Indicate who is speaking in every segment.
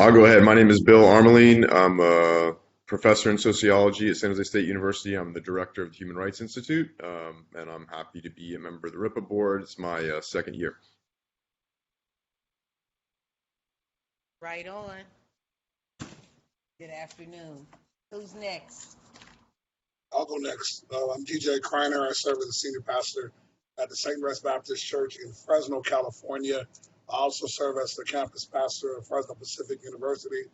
Speaker 1: I'll go ahead. My name is Bill Armeline. I'm a professor in sociology at San Jose State University. I'm the director of the Human Rights Institute, and I'm happy to be a member of the RIPA board. It's my second year.
Speaker 2: Right on. Good afternoon. Who's next?
Speaker 3: I'll go next. I'm DJ Kreiner. I serve as a senior pastor at the St. Rest Baptist Church in Fresno, California. I also serve as the campus pastor of Fresno Pacific University,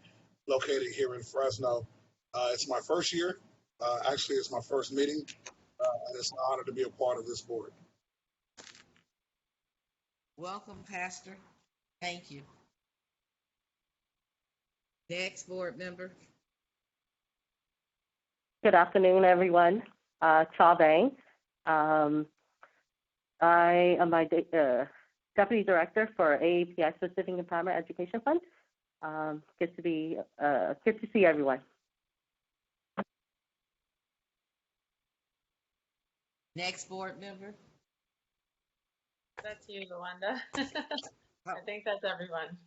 Speaker 3: located here in Fresno. It's my first year. Actually, it's my first meeting, and it's an honor to be a part of this board.
Speaker 2: Welcome, Pastor. Thank you. Next board member.
Speaker 4: Good afternoon, everyone. Cha Bang. I am my Deputy Director for AAPI Specific Empowerment Education Fund. Good to see everyone.
Speaker 2: Next board member.
Speaker 5: That's you, Luanda. I think that's everyone.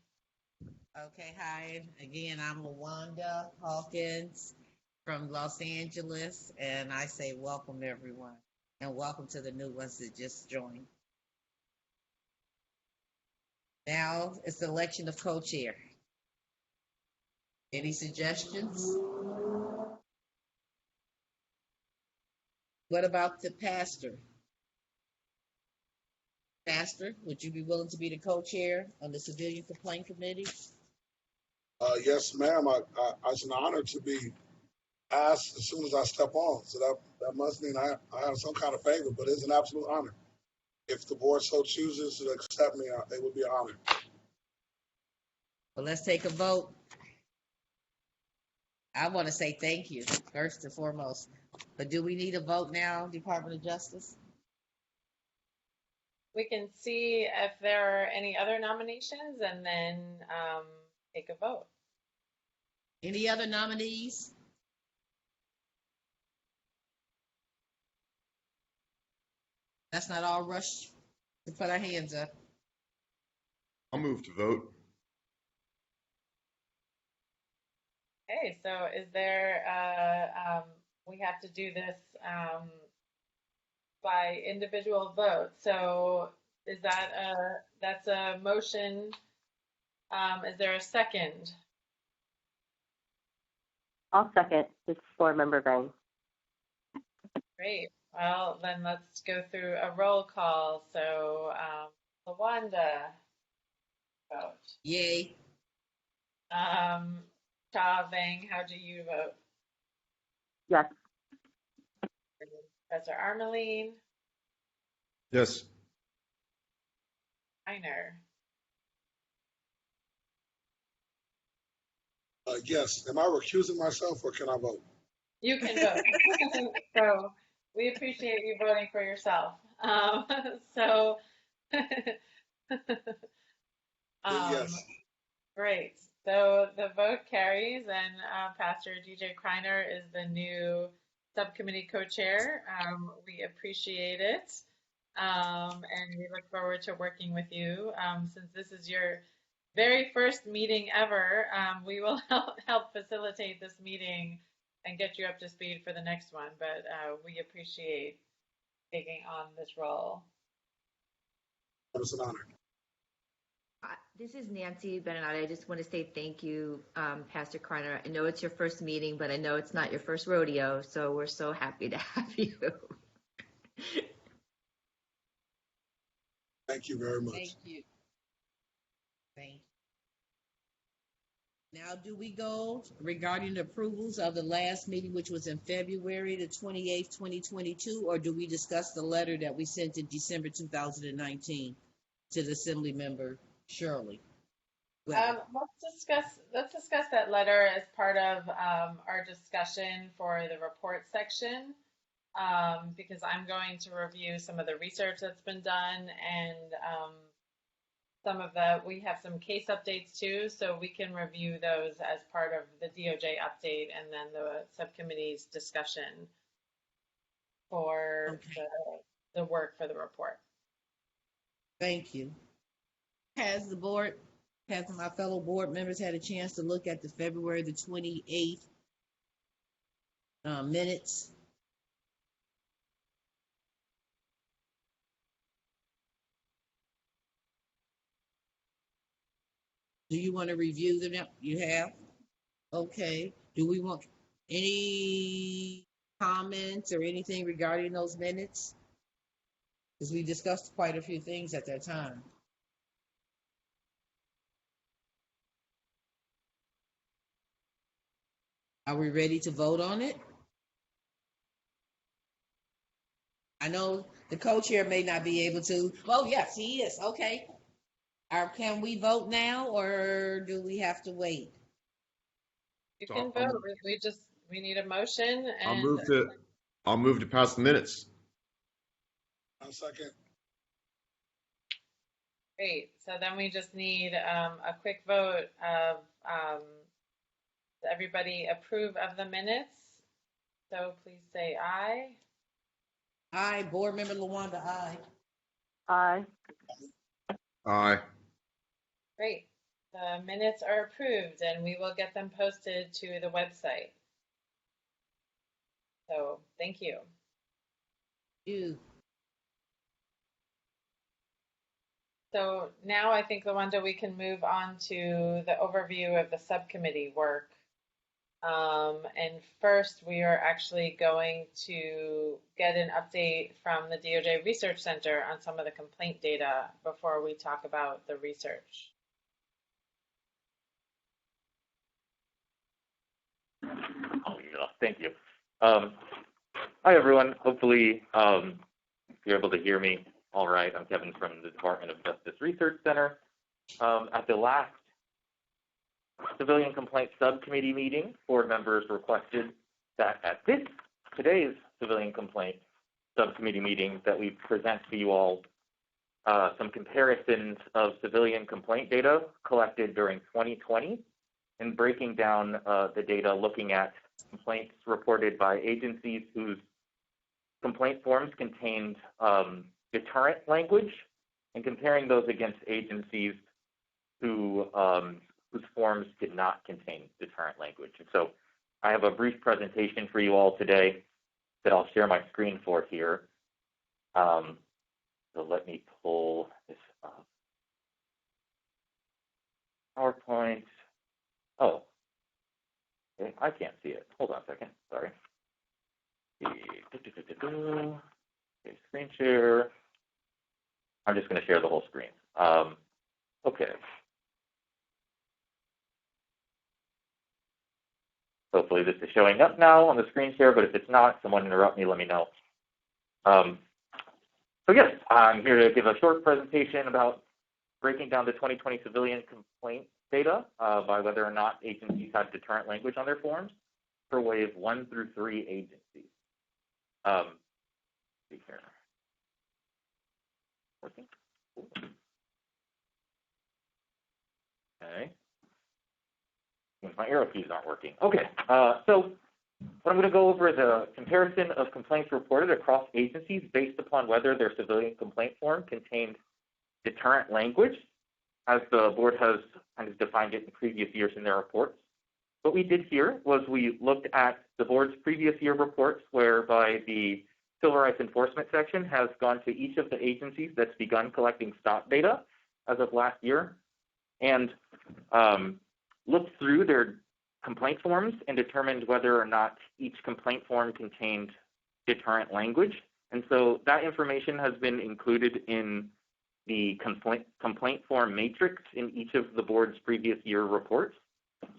Speaker 2: Okay, hi. Again, I'm Luanda Hawkins from Los Angeles, and I say welcome, everyone, and welcome to the new ones that just joined. Now it's the election of co-chair. Any suggestions? What about the pastor? Pastor, would you be willing to be the co-chair on the Civilian Complaint Committee?
Speaker 3: Yes, ma'am. It's an honor to be asked as soon as I step on. So that must mean I have some kind of favor, but it's an absolute honor. If the board so chooses to accept me, it would be an honor.
Speaker 2: Well, let's take a vote. I want to say thank you, first and foremost. But do we need a vote now, Department of Justice?
Speaker 5: We can see if there are any other nominations and then take a vote.
Speaker 2: Any other nominees? Let's not all rush to put our hands up.
Speaker 1: I'll move to vote.
Speaker 5: Okay, so is there, we have to do this by individual vote. So is that's a motion? Is there a second?
Speaker 4: I'll second this board member Bang.
Speaker 5: Great. Well, then let's go through a roll call. So Luanda, vote.
Speaker 2: Yay.
Speaker 5: Cha Bang, how do you vote?
Speaker 4: Yes.
Speaker 5: Professor Armeline,
Speaker 1: Yes.
Speaker 5: Kreiner.
Speaker 3: Yes. Am I recusing myself or can I vote?
Speaker 5: You can vote. So we appreciate you voting for yourself.
Speaker 3: Yes.
Speaker 5: Great. So the vote carries, and Pastor DJ Kreiner is the new subcommittee co-chair. We appreciate it, and we look forward to working with you. Since this is your very first meeting ever, we will help facilitate this meeting and get you up to speed for the next one. But we appreciate taking on this role.
Speaker 3: It's an honor.
Speaker 6: This is Nancy Beninati. I just want to say thank you, Pastor Kreiner. I know it's your first meeting, but I know it's not your first rodeo, so we're so happy to have you.
Speaker 3: Thank you very much.
Speaker 2: Thank you. Thank you. Now, do we go regarding the approvals of the last meeting, which was in February the 28th, 2022, or do we discuss the letter that we sent in December 2019 to the Assembly member Shirley?
Speaker 5: Let's discuss that letter as part of our discussion for the report section, because I'm going to review some of the research that's been done, and we have some case updates too, so we can review those as part of the DOJ update and then the subcommittee's discussion for the work for the report.
Speaker 2: Thank you. Has the board Have my fellow board members had a chance to look at the February the 28th minutes? Do you want to review them? Now? You have? Okay. Do we want any comments or anything regarding those minutes? Because we discussed quite a few things at that time. Are we ready to vote on it? I know the co-chair may not be able to. Oh, yes, he is. Okay. Can we vote now or do we have to wait?
Speaker 5: You
Speaker 1: So
Speaker 5: can vote. We need a motion
Speaker 1: I'll
Speaker 5: and
Speaker 1: move to pass the minutes.
Speaker 3: I'll second.
Speaker 5: great. So then we just need a quick vote of does everybody approve of the minutes? So please say aye.
Speaker 2: Aye. Board Member Lawanda, aye.
Speaker 4: Aye.
Speaker 1: Aye.
Speaker 5: Great. The minutes are approved and we will get them posted to the website. So thank you.
Speaker 2: You.
Speaker 5: So now I think, Lawanda, we can move on to the overview of the subcommittee work. And first, we are actually going to get an update from the DOJ Research Center on some of the complaint data before we talk about the research.
Speaker 7: Oh, yeah, thank you. Hi, everyone. Hopefully, you're able to hear me all right. I'm Kevin from the Department of Justice Research Center. At the last Civilian Complaints Subcommittee meeting, board members requested that at today's Civilian Complaints Subcommittee meeting that we present to you all some comparisons of civilian complaint data collected during 2020 and breaking down the data looking at complaints reported by agencies whose complaint forms contained deterrent language and comparing those against agencies whose forms did not contain deterrent language. And so I have a brief presentation for you all today that I'll share my screen for here. So let me pull this up. PowerPoint. Oh, okay, I can't see it. Hold on a second. Sorry. Okay, screen share. I'm just going to share the whole screen. Okay. Hopefully this is showing up now on the screen share, but if it's not, someone interrupt me, let me know. So yes, I'm here to give a short presentation about breaking down the 2020 civilian complaint data by whether or not agencies had deterrent language on their forms for wave 1 through 3 agencies. See here. Working? Okay. My arrow keys aren't working. Okay, so what I'm going to go over is a comparison of complaints reported across agencies based upon whether their civilian complaint form contained deterrent language, as the board has kind of defined it in previous years in their reports. What we did here was we looked at the board's previous year reports, whereby the Civil Rights Enforcement section has gone to each of the agencies that's begun collecting stop data as of last year, and looked through their complaint forms and determined whether or not each complaint form contained deterrent language. And so that information has been included in the complaint form matrix in each of the board's previous year reports.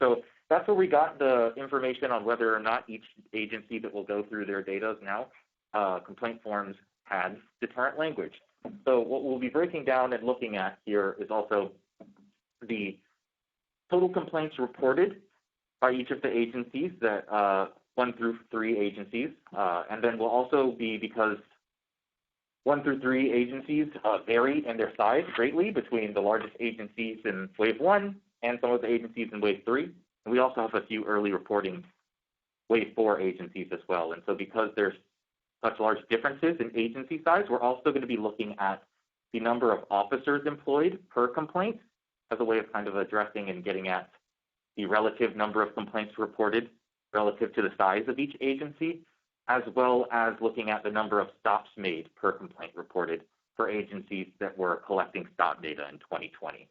Speaker 7: So that's where we got the information on whether or not each agency that will go through their data now, complaint forms had deterrent language. So what we'll be breaking down and looking at here is also the total complaints reported by each of the agencies, that 1 through 3 agencies, and then will also be, because 1 through 3 agencies vary in their size greatly between the largest agencies in Wave 1 and some of the agencies in Wave 3. And we also have a few early reporting Wave 4 agencies as well. And so because there's such large differences in agency size, we're also going to be looking at the number of officers employed per complaint, as a way of kind of addressing and getting at the relative number of complaints reported relative to the size of each agency, as well as looking at the number of stops made per complaint reported for agencies that were collecting stop data in 2020.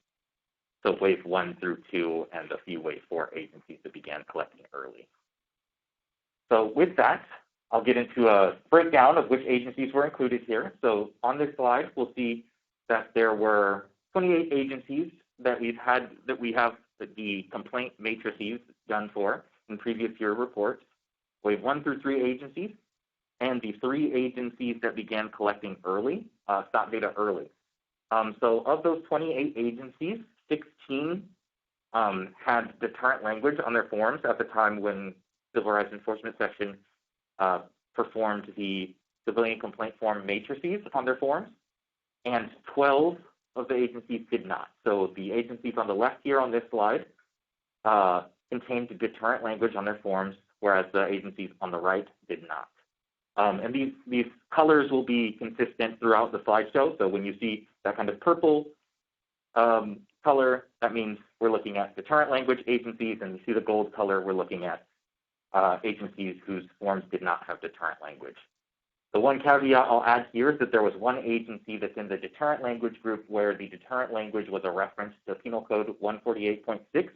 Speaker 7: So wave 1 through 2 and a few wave 4 agencies that began collecting early. So with that, I'll get into a breakdown of which agencies were included here. So on this slide, we'll see that there were 28 agencies that we have the complaint matrices done for in previous year reports. Wave 1 through 3 agencies, and the 3 agencies that began collecting early, stop data early. So of those 28 agencies, 16 had deterrent language on their forms at the time when Civil Rights Enforcement Section performed the civilian complaint form matrices on their forms, and 12 of the agencies did not. So the agencies on the left here on this slide contained deterrent language on their forms, whereas the agencies on the right did not. And these colors will be consistent throughout the slideshow. So when you see that kind of purple color, that means we're looking at deterrent language agencies, and you see the gold color, we're looking at agencies whose forms did not have deterrent language. The one caveat I'll add here is that there was one agency that's in the deterrent language group where the deterrent language was a reference to Penal Code 148.6,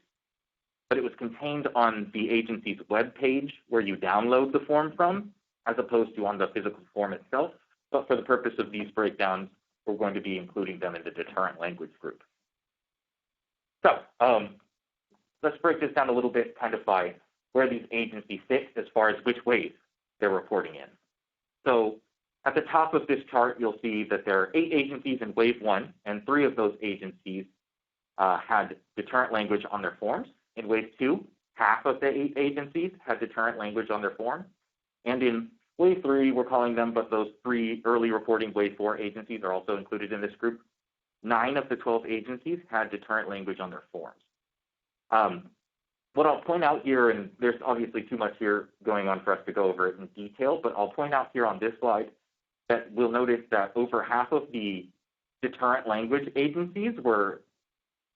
Speaker 7: but it was contained on the agency's web page where you download the form from, as opposed to on the physical form itself. But for the purpose of these breakdowns, we're going to be including them in the deterrent language group. So let's break this down a little bit kind of by where these agencies fit as far as which ways they're reporting in. So at the top of this chart, you'll see that there are 8 agencies in wave 1, and 3 of those agencies had deterrent language on their forms. In wave 2, half of the 8 agencies had deterrent language on their form. And in wave 3, we're calling them, but those 3 early reporting wave 4 agencies are also included in this group. 9 of the 12 agencies had deterrent language on their forms. What I'll point out here, and there's obviously too much here going on for us to go over it in detail, but I'll point out here on this slide that we'll notice that over half of the deterrent language agencies were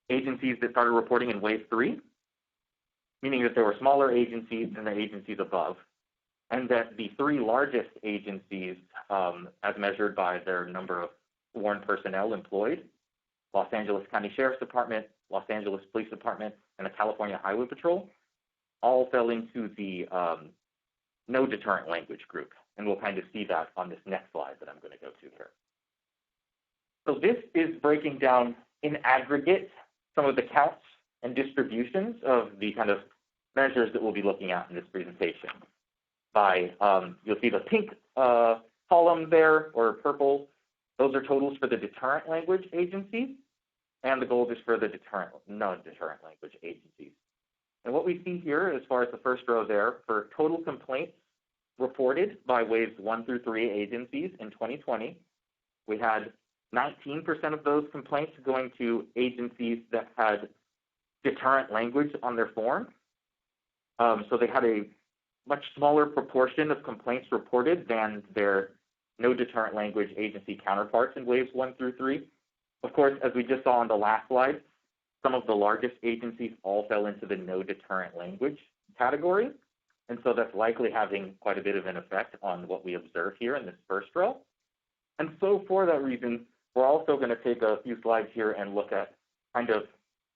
Speaker 7: agencies that started reporting in wave 3, meaning that there were smaller agencies than the agencies above, and that the 3 largest agencies, as measured by their number of sworn personnel employed, Los Angeles County Sheriff's Department, Los Angeles Police Department, and the California Highway Patrol, all fell into the no deterrent language group. And we'll kind of see that on this next slide that I'm going to go to here. So this is breaking down in aggregate some of the counts and distributions of the kind of measures that we'll be looking at in this presentation. By, you'll see the pink column there, or purple. Those are totals for the deterrent language agencies, and the gold is for the non-deterrent language agencies. And what we see here, as far as the first row there, for total complaints reported by waves 1 through 3 agencies in 2020, we had 19% of those complaints going to agencies that had deterrent language on their form. So they had a much smaller proportion of complaints reported than their no deterrent language agency counterparts in waves 1 through 3. Of course, as we just saw on the last slide, some of the largest agencies all fell into the no deterrent language category. And so that's likely having quite a bit of an effect on what we observe here in this first row. And so for that reason, we're also going to take a few slides here and look at kind of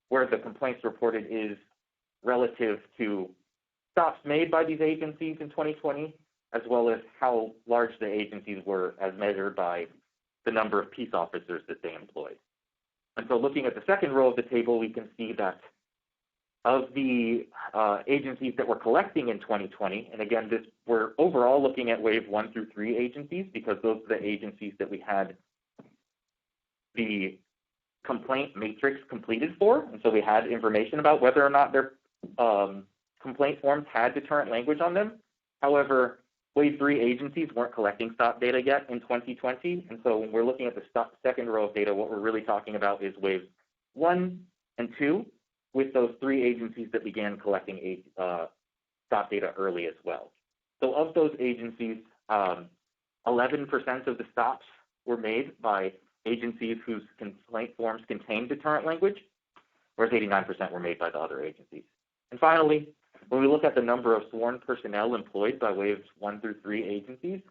Speaker 7: where the complaints reported is relative to stops made by these agencies in 2020, as well as how large the agencies were as measured by the number of peace officers that they employed. And so looking at the second row of the table, we can see that of the agencies that were collecting in 2020, and again, we're overall looking at wave 1 through 3 agencies because those are the agencies that we had the complaint matrix completed for. And so we had information about whether or not their complaint forms had deterrent language on them. However, wave 3 agencies weren't collecting stop data yet in 2020. And so when we're looking at the second row of data, what we're really talking about is waves 1 and 2 with those 3 agencies that began collecting stop data early as well. So of those agencies, 11% of the stops were made by agencies whose complaint forms contained deterrent language. whereas 89% were made by the other agencies. And finally, when we look at the number of sworn personnel employed by way of 1 through 3 agencies,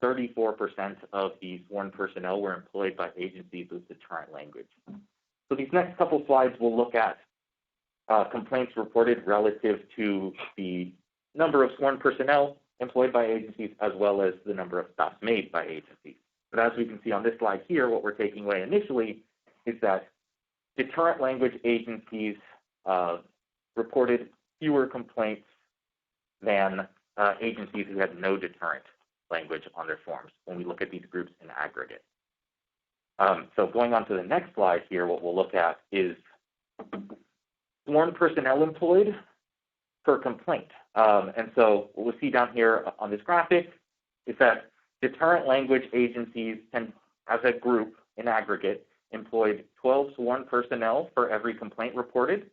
Speaker 7: 34% of the sworn personnel were employed by agencies with deterrent language. So these next couple slides will look at complaints reported relative to the number of sworn personnel employed by agencies as well as the number of stops made by agencies. But as we can see on this slide here, what we're taking away initially is that deterrent language agencies reported fewer complaints than agencies who had no deterrent language on their forms when we look at these groups in aggregate. So going on to the next slide here, what we'll look at is sworn personnel employed per complaint. And so what we'll see down here on this graphic is that deterrent language agencies tend, as a group in aggregate, employed 12 sworn personnel for every complaint reported,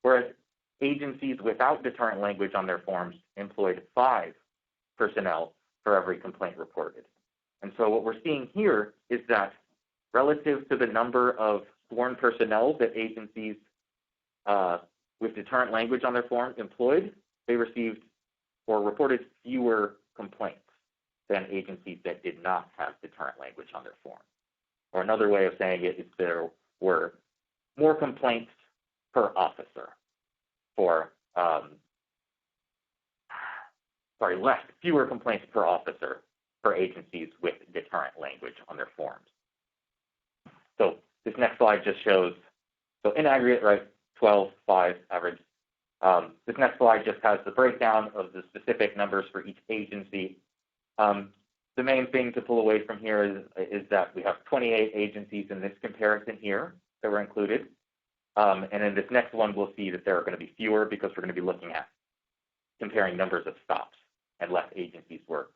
Speaker 7: whereas agencies without deterrent language on their forms employed 5 personnel for every complaint reported. And so what we're seeing here is that relative to the number of sworn personnel that agencies with deterrent language on their form employed, they received or reported fewer complaints than agencies that did not have deterrent language on their form. Or another way of saying it is there were more complaints per officer for, fewer complaints per officer for agencies with deterrent language on their forms. So this next slide just shows, so in aggregate, right, 12, 5 average. This next slide just has the breakdown of the specific numbers for each agency. The main thing to pull away from here is that we have 28 agencies in this comparison here that were included. And in this next one, we'll see that there are going to be fewer because we're going to be looking at comparing numbers of stops, and less agencies were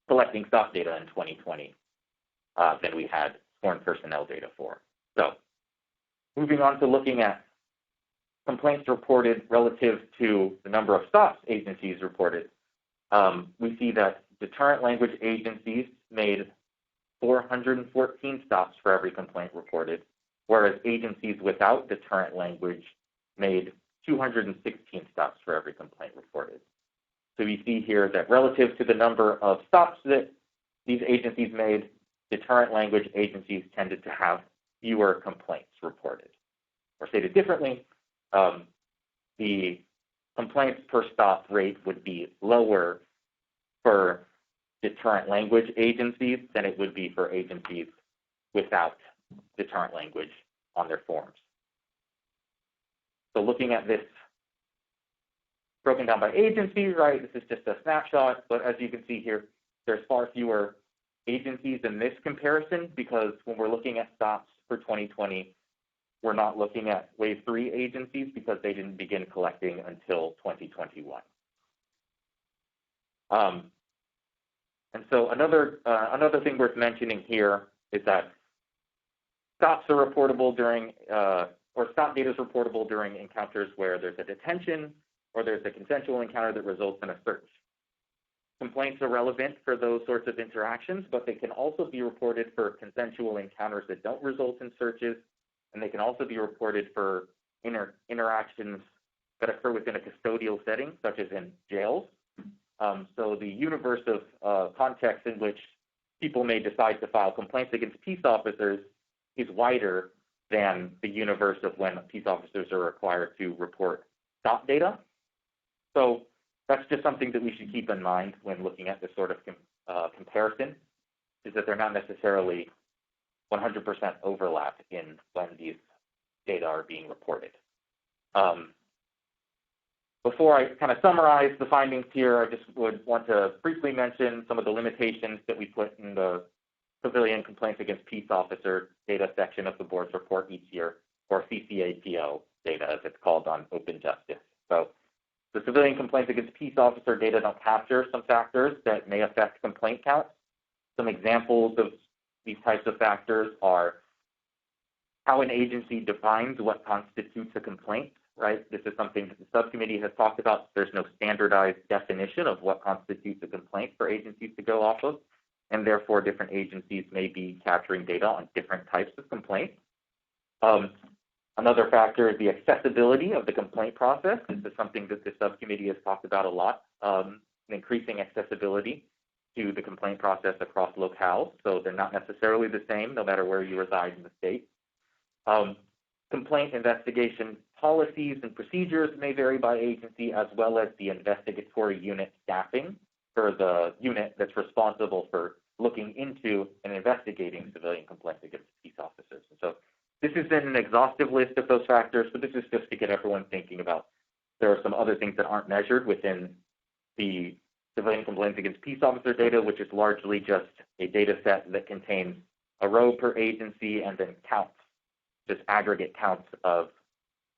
Speaker 7: collecting stop data in 2020 than we had sworn personnel data for. So moving on to looking at complaints reported relative to the number of stops agencies reported, we see that deterrent language agencies made 414 stops for every complaint reported, whereas agencies without deterrent language made 216 stops for every complaint reported. So we see here that relative to the number of stops that these agencies made, deterrent language agencies tended to have fewer complaints reported. Or stated differently, the complaints per stop rate would be lower for deterrent language agencies than it would be for agencies without deterrent language on their forms. So looking at this broken down by agencies, right, this is just a snapshot, but as you can see here, there's far fewer agencies in this comparison because when we're looking at stops for 2020, we're not looking at Wave 3 agencies because they didn't begin collecting until 2021. And so another thing worth mentioning here is that stops are reportable during, or stop data is reportable during encounters where there's a detention or there's a consensual encounter that results in a search. Complaints are relevant for those sorts of interactions, but they can also be reported for consensual encounters that don't result in searches, and they can also be reported for interactions that occur within a custodial setting, such as in jails. So the universe of contexts in which people may decide to file complaints against peace officers is wider than the universe of when peace officers are required to report stop data. So that's just something that we should keep in mind when looking at this sort of comparison, is that they're not necessarily 100% overlap in when these data are being reported. Before I kind of summarize the findings here, I just would want to briefly mention some of the limitations that we put in the Civilian Complaints Against Peace Officer data section of the board's report each year, or CCAPO data as it's called on Open Justice. So the Civilian Complaints Against Peace Officer data don't capture some factors that may affect complaint counts. Some examples of these types of factors are how an agency defines what constitutes a complaint, right? This is something that the subcommittee has talked about. There's no standardized definition of what constitutes a complaint for agencies to go off of, and therefore different agencies may be capturing data on different types of complaints. Another factor is the accessibility of the complaint process. This is something that the subcommittee has talked about a lot, increasing accessibility to the complaint process across locales, so they're not necessarily the same no matter where you reside in the state. Complaint investigation policies and procedures may vary by agency, as well as the investigatory unit staffing for the unit that's responsible for looking into and investigating civilian complaints against peace officers. And so this isn't an exhaustive list of those factors, but this is just to get everyone thinking about there are some other things that aren't measured within the civilian complaints against peace officer data, which is largely just a data set that contains a row per agency and then counts, just aggregate counts of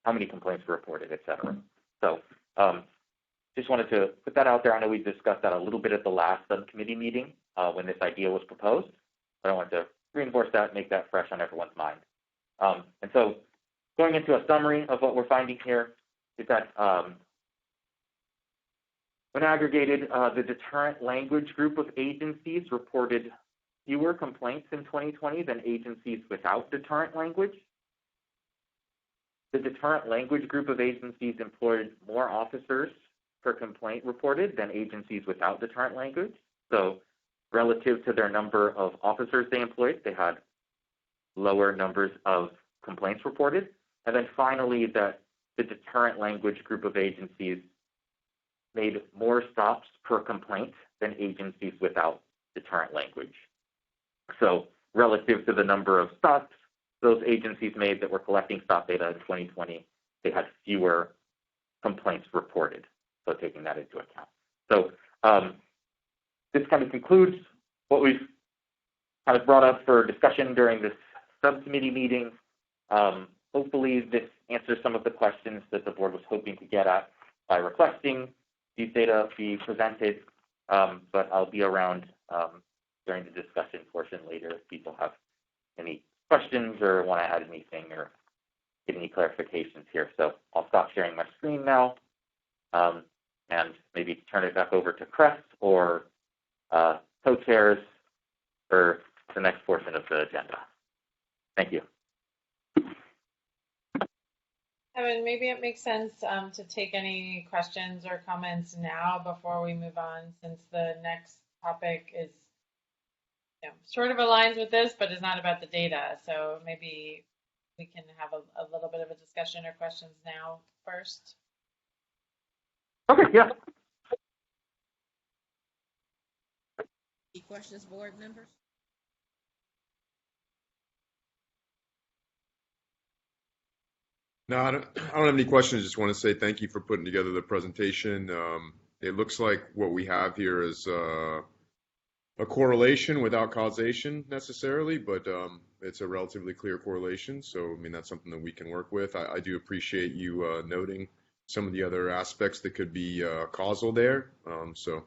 Speaker 7: how many complaints were reported, et cetera. So just wanted to put that out there. I know we discussed that a little bit at the last subcommittee meeting when this idea was proposed, but I wanted to reinforce that, make that fresh on everyone's mind. And so going into a summary of what we're finding here is that when aggregated, the deterrent language group of agencies reported fewer complaints in 2020 than agencies without deterrent language. The deterrent language group of agencies employed more officers per complaint reported than agencies without deterrent language. So relative to their number of officers they employed, they had lower numbers of complaints reported. And then finally, that the deterrent language group of agencies made more stops per complaint than agencies without deterrent language. So relative to the number of stops those agencies made that were collecting stop data in 2020, they had fewer complaints reported. So taking that into account. So this kind of concludes what we've kind of brought up for discussion during this subcommittee meeting. Hopefully this answers some of the questions that the board was hoping to get at by requesting these data be presented, but I'll be around during the discussion portion later if people have any questions or want to add anything or get any clarifications here. So I'll stop sharing my screen now and maybe turn it back over to Cress or co-chairs for the next portion of the agenda. Thank you.
Speaker 5: Kevin, maybe it makes sense to take any questions or comments now before we move on, since the next topic is sort of aligns with this, but is not about the data. So maybe we can have a little bit of a discussion or questions now first.
Speaker 7: Okay, yeah.
Speaker 2: Any questions, board members?
Speaker 1: No, I don't have any questions. Just want to say thank you for putting together the presentation. It looks like what we have here is a correlation without causation necessarily, but it's a relatively clear correlation. So, I mean, that's something that we can work with. I do appreciate you noting some of the other aspects that could be causal there. So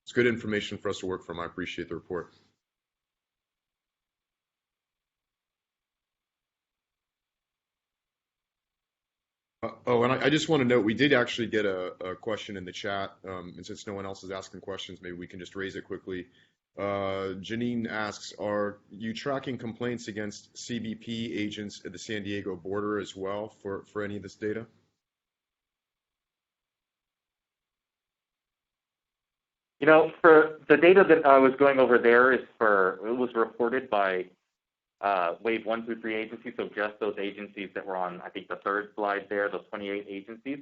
Speaker 1: it's good information for us to work from. I appreciate the report. Oh, and I just want to note, we did actually get a question in the chat, and since no one else is asking questions, maybe we can just raise it quickly. Janine asks, are you tracking complaints against CBP agents at the San Diego border as well for any of this data?
Speaker 7: You know, for the data that I was going over there it was reported by wave 1 through 3 agencies, so just those agencies that were on, I think, the third slide there, those 28 agencies.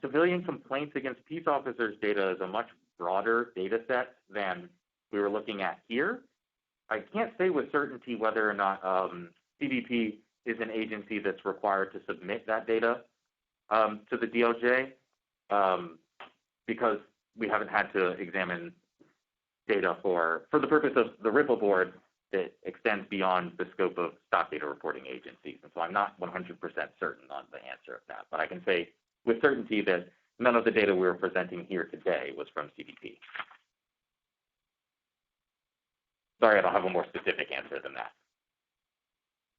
Speaker 7: Civilian complaints against peace officers data is a much broader data set than we were looking at here. I can't say with certainty whether or not CBP is an agency that's required to submit that data to the DOJ because we haven't had to examine data for the purpose of the RIPA board that extends beyond the scope of stop data reporting agencies. And so I'm not 100% certain on the answer of that, but I can say with certainty that none of the data we were presenting here today was from CBP. Sorry, I don't have a more specific answer than that.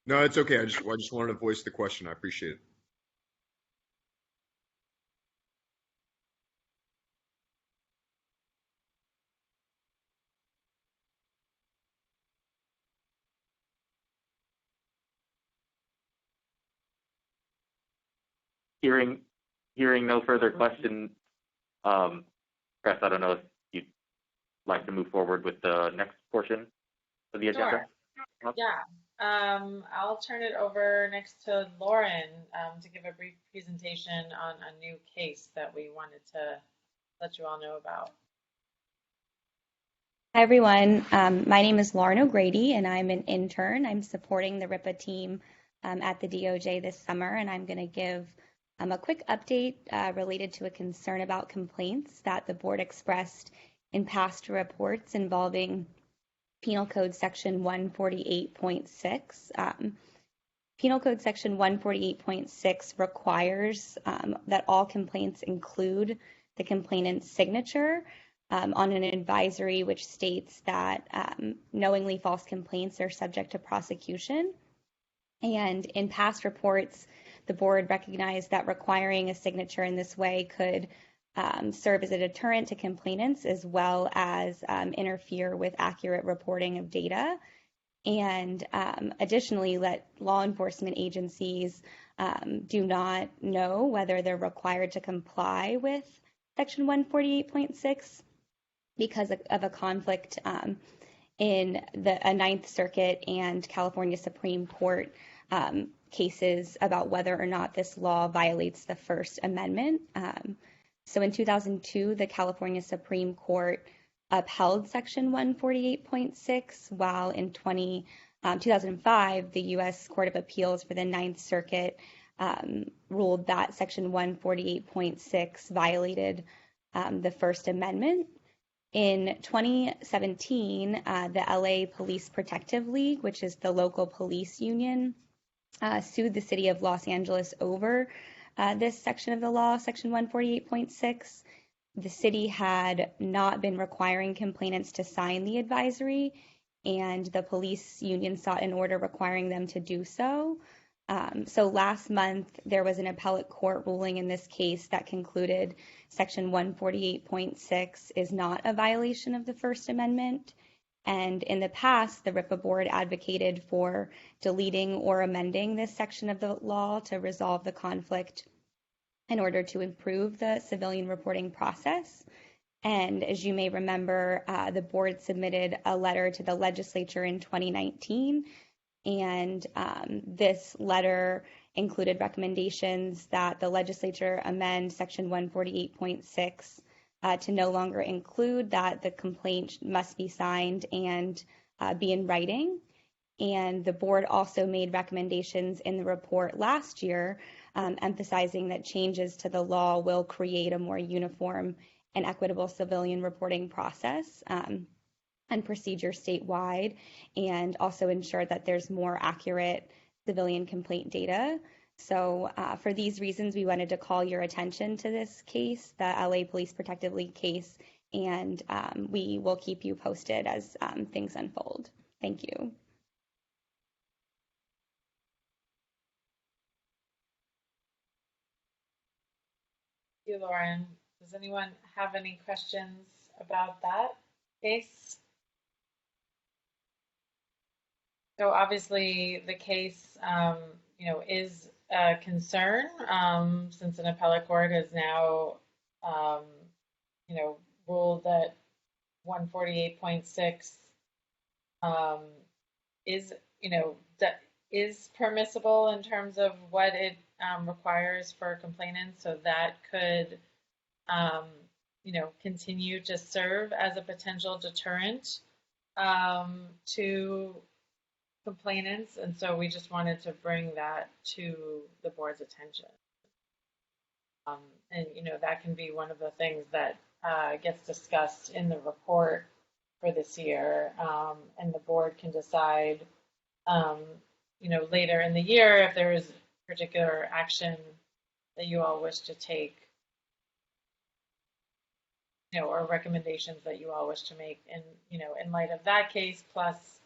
Speaker 1: No, it's okay. I just wanted to voice the question. I appreciate it.
Speaker 7: Hearing no further questions, Chris, I don't know if you'd like to move forward with the next portion of the agenda.
Speaker 5: Sure. Yeah. I'll turn it over next to Lauren to give a brief presentation on a new case that we wanted to let you all know about.
Speaker 8: Hi, everyone. My name is Lauren O'Grady, and I'm an intern. I'm supporting the RIPA team at the DOJ this summer, and I'm going to give a quick update related to a concern about complaints that the board expressed in past reports involving Penal Code Section 148.6. Penal Code Section 148.6 requires that all complaints include the complainant's signature on an advisory which states that knowingly false complaints are subject to prosecution. And in past reports, the board recognized that requiring a signature in this way could serve as a deterrent to complainants as well as interfere with accurate reporting of data. And additionally, let law enforcement agencies do not know whether they're required to comply with Section 148.6 because of a conflict in a Ninth Circuit and California Supreme Court cases about whether or not this law violates the First Amendment. So in 2002, the California Supreme Court upheld Section 148.6, while in 2005, the U.S. Court of Appeals for the Ninth Circuit ruled that Section 148.6 violated the First Amendment. In 2017, the LA Police Protective League, which is the local police union, sued the city of Los Angeles over this section of the law, Section 148.6. The city had not been requiring complainants to sign the advisory, and the police union sought an order requiring them to do so. So last month, there was an appellate court ruling in this case that concluded Section 148.6 is not a violation of the First Amendment. And in the past, the RIPA board advocated for deleting or amending this section of the law to resolve the conflict in order to improve the civilian reporting process. And as you may remember, the board submitted a letter to the legislature in 2019. And this letter included recommendations that the legislature amend Section 148.6 to no longer include that the complaint must be signed and be in writing. And the board also made recommendations in the report last year, emphasizing that changes to the law will create a more uniform and equitable civilian reporting process and procedure statewide, and also ensure that there's more accurate civilian complaint data. So for these reasons, we wanted to call your attention to this case, the LA Police Protective League case, and we will keep you posted as things unfold. Thank you.
Speaker 5: Thank you, Lauren. Does anyone have any questions about that case? So obviously the case, is a concern since an appellate court has now, ruled that 148.6 is permissible in terms of what it requires for complainants. So that could, continue to serve as a potential deterrent to complainants, and so we just wanted to bring that to the board's attention. And that can be one of the things that gets discussed in the report for this year, and the board can decide, later in the year if there is particular action that you all wish to take, or recommendations that you all wish to make in light of that case, plus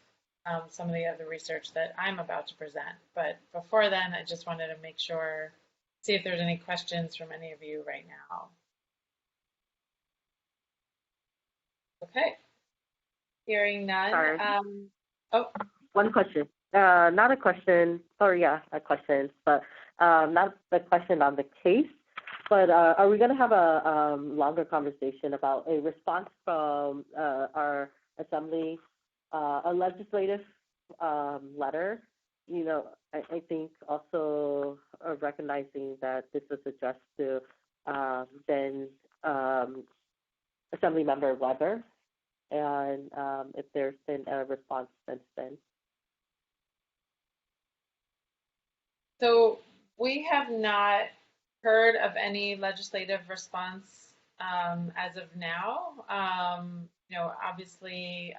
Speaker 5: some of the other research that I'm about to present. But before then, I just wanted to make sure, see if there's any questions from any of you right now. Okay. Hearing none.
Speaker 4: Sorry.
Speaker 5: Oh.
Speaker 4: One question. Not a question. Sorry, yeah, a question. But not the question on the case, but are we going to have a longer conversation about a response from our assembly, a legislative letter? You know, I think also recognizing that this was addressed to then Assemblymember Weber, and if there's been a response since then.
Speaker 5: So we have not heard of any legislative response as of now. You know, obviously,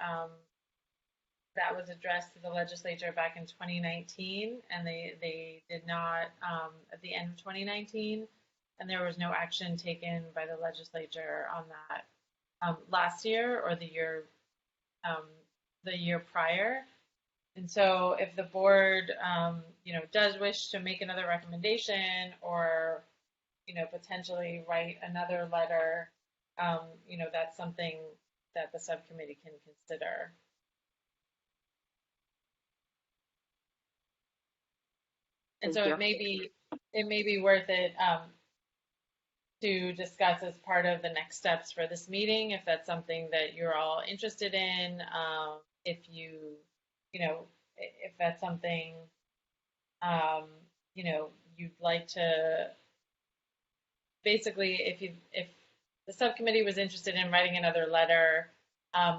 Speaker 5: that was addressed to the legislature back in 2019, and they did not at the end of 2019, and there was no action taken by the legislature on that last year or the year prior. And so if the board, you know, does wish to make another recommendation or, you know, potentially write another letter, you know, that's something that the subcommittee can consider. And so it may be worth it to discuss as part of the next steps for this meeting, if that's something that you're all interested in. If you know, if that's something, you know, you'd like to, basically, if the subcommittee was interested in writing another letter,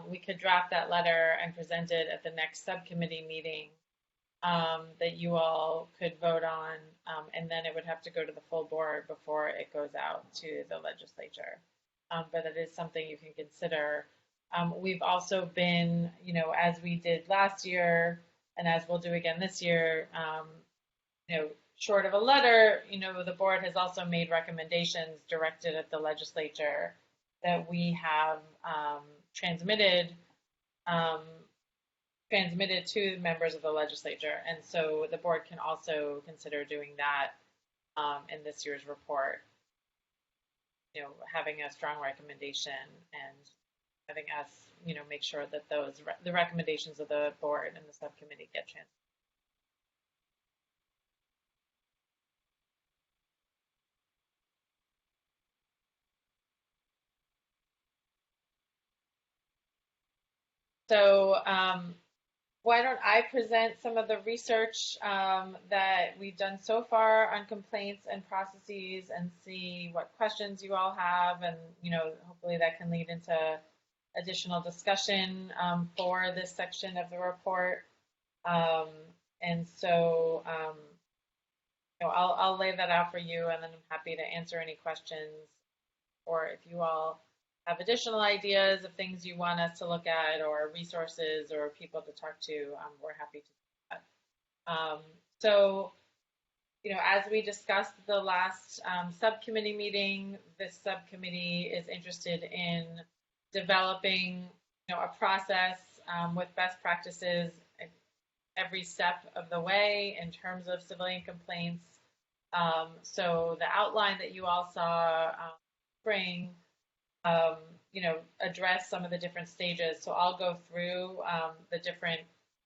Speaker 5: we could draft that letter and present it at the next subcommittee meeting that you all could vote on, and then it would have to go to the full board before it goes out to the legislature. But it is something you can consider. We've also been, you know, as we did last year, and as we'll do again this year, you know, short of a letter, you know, the board has also made recommendations directed at the legislature that we have transmitted to members of the legislature. And so the board can also consider doing that in this year's report, you know, having a strong recommendation and having us, you know, make sure that the recommendations of the board and the subcommittee get transmitted. So why don't I present some of the research that we've done so far on complaints and processes, and see what questions you all have, and, you know, hopefully that can lead into additional discussion for this section of the report. And so, you know, I'll lay that out for you, and then I'm happy to answer any questions, or if you all have additional ideas of things you want us to look at, or resources, or people to talk to, we're happy to do that. So, you know, as we discussed at the last subcommittee meeting, this subcommittee is interested in developing, you know, a process with best practices at every step of the way in terms of civilian complaints. So the outline that you all saw spring, you know, address some of the different stages. So I'll go through the different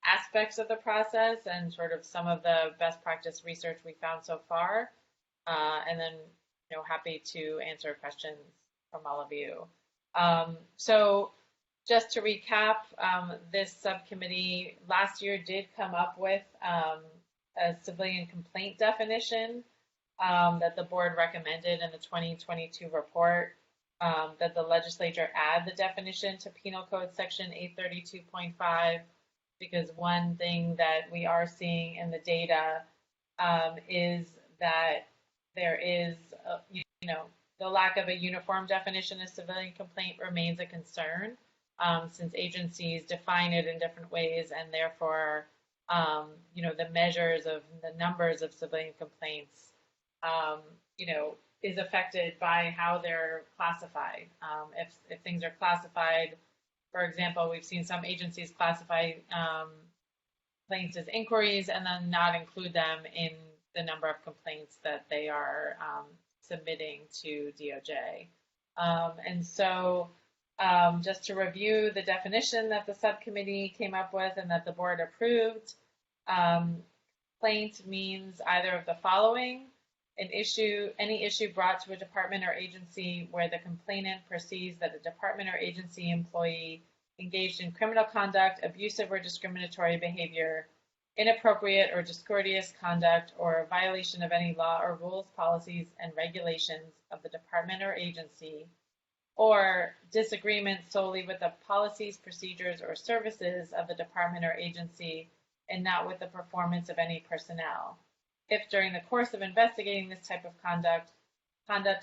Speaker 5: aspects of the process and sort of some of the best practice research we found so far, and then, you know, happy to answer questions from all of you. So just to recap, this subcommittee last year did come up with a civilian complaint definition that the board recommended in the 2022 report, that the legislature add the definition to Penal Code Section 832.5, because one thing that we are seeing in the data is that there is, you know, the lack of a uniform definition of civilian complaint remains a concern, since agencies define it in different ways, and therefore, you know, the measures of the numbers of civilian complaints, you know, is affected by how they're classified. If things are classified, for example, we've seen some agencies classify complaints as inquiries and then not include them in the number of complaints that they are submitting to DOJ. And so just to review the definition that the subcommittee came up with and that the board approved, complaint means either of the following: any issue brought to a department or agency where the complainant perceives that a department or agency employee engaged in criminal conduct, abusive or discriminatory behavior, inappropriate or discourteous conduct, or a violation of any law or rules, policies, and regulations of the department or agency, or disagreement solely with the policies, procedures, or services of the department or agency and not with the performance of any personnel. If during the course of investigating this type of conduct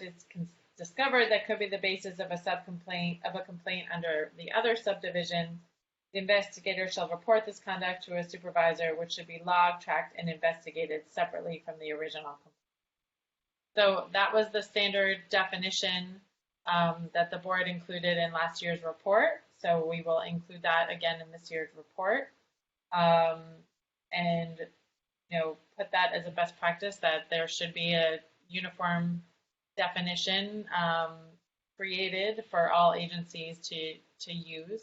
Speaker 5: is discovered that could be the basis of a complaint under the other subdivision, the investigator shall report this conduct to a supervisor, which should be logged, tracked, and investigated separately from the original complaint. So that was the standard definition that the board included in last year's report. So we will include that again in this year's report, and put that as a best practice, that there should be a uniform definition created for all agencies to use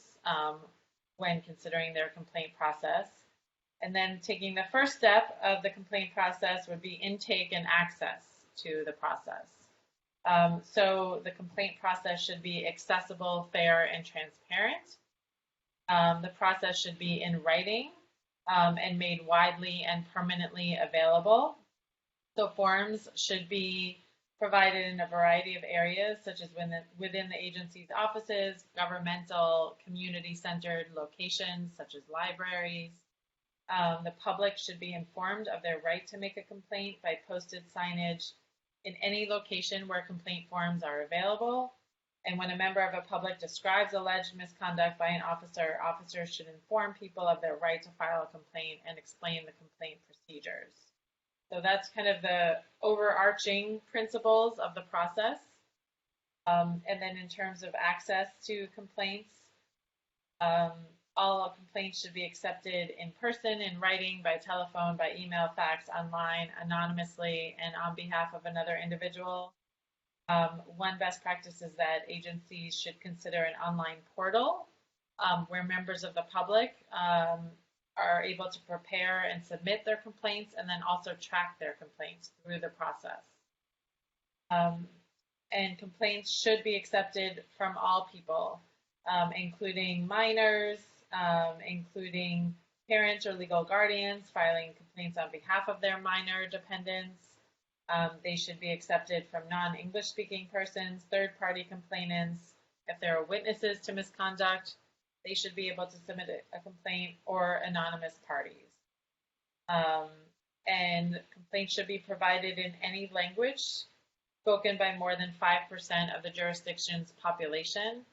Speaker 5: when considering their complaint process. And then taking the first step of the complaint process would be intake and access to the process. So the complaint process should be accessible, fair, and transparent. The process should be in writing and made widely and permanently available. So forms should be provided in a variety of areas, such as within the agency's offices, governmental, community-centered locations, such as libraries. The public should be informed of their right to make a complaint by posted signage in any location where complaint forms are available. And when a member of the public describes alleged misconduct by an officer, officers should inform people of their right to file a complaint and explain the complaint procedures. So that's kind of the overarching principles of the process. And then in terms of access to complaints, all complaints should be accepted in person, in writing, by telephone, by email, fax, online, anonymously, and on behalf of another individual. One best practice is that agencies should consider an online portal where members of the public are able to prepare and submit their complaints, and then also track their complaints through the process. And complaints should be accepted from all people, including minors, including parents or legal guardians filing complaints on behalf of their minor dependents. They should be accepted from non-English speaking persons, third-party complainants. If there are witnesses to misconduct, they should be able to submit a complaint, or anonymous parties. And complaints should be provided in any language spoken by more than 5% of the jurisdiction's population.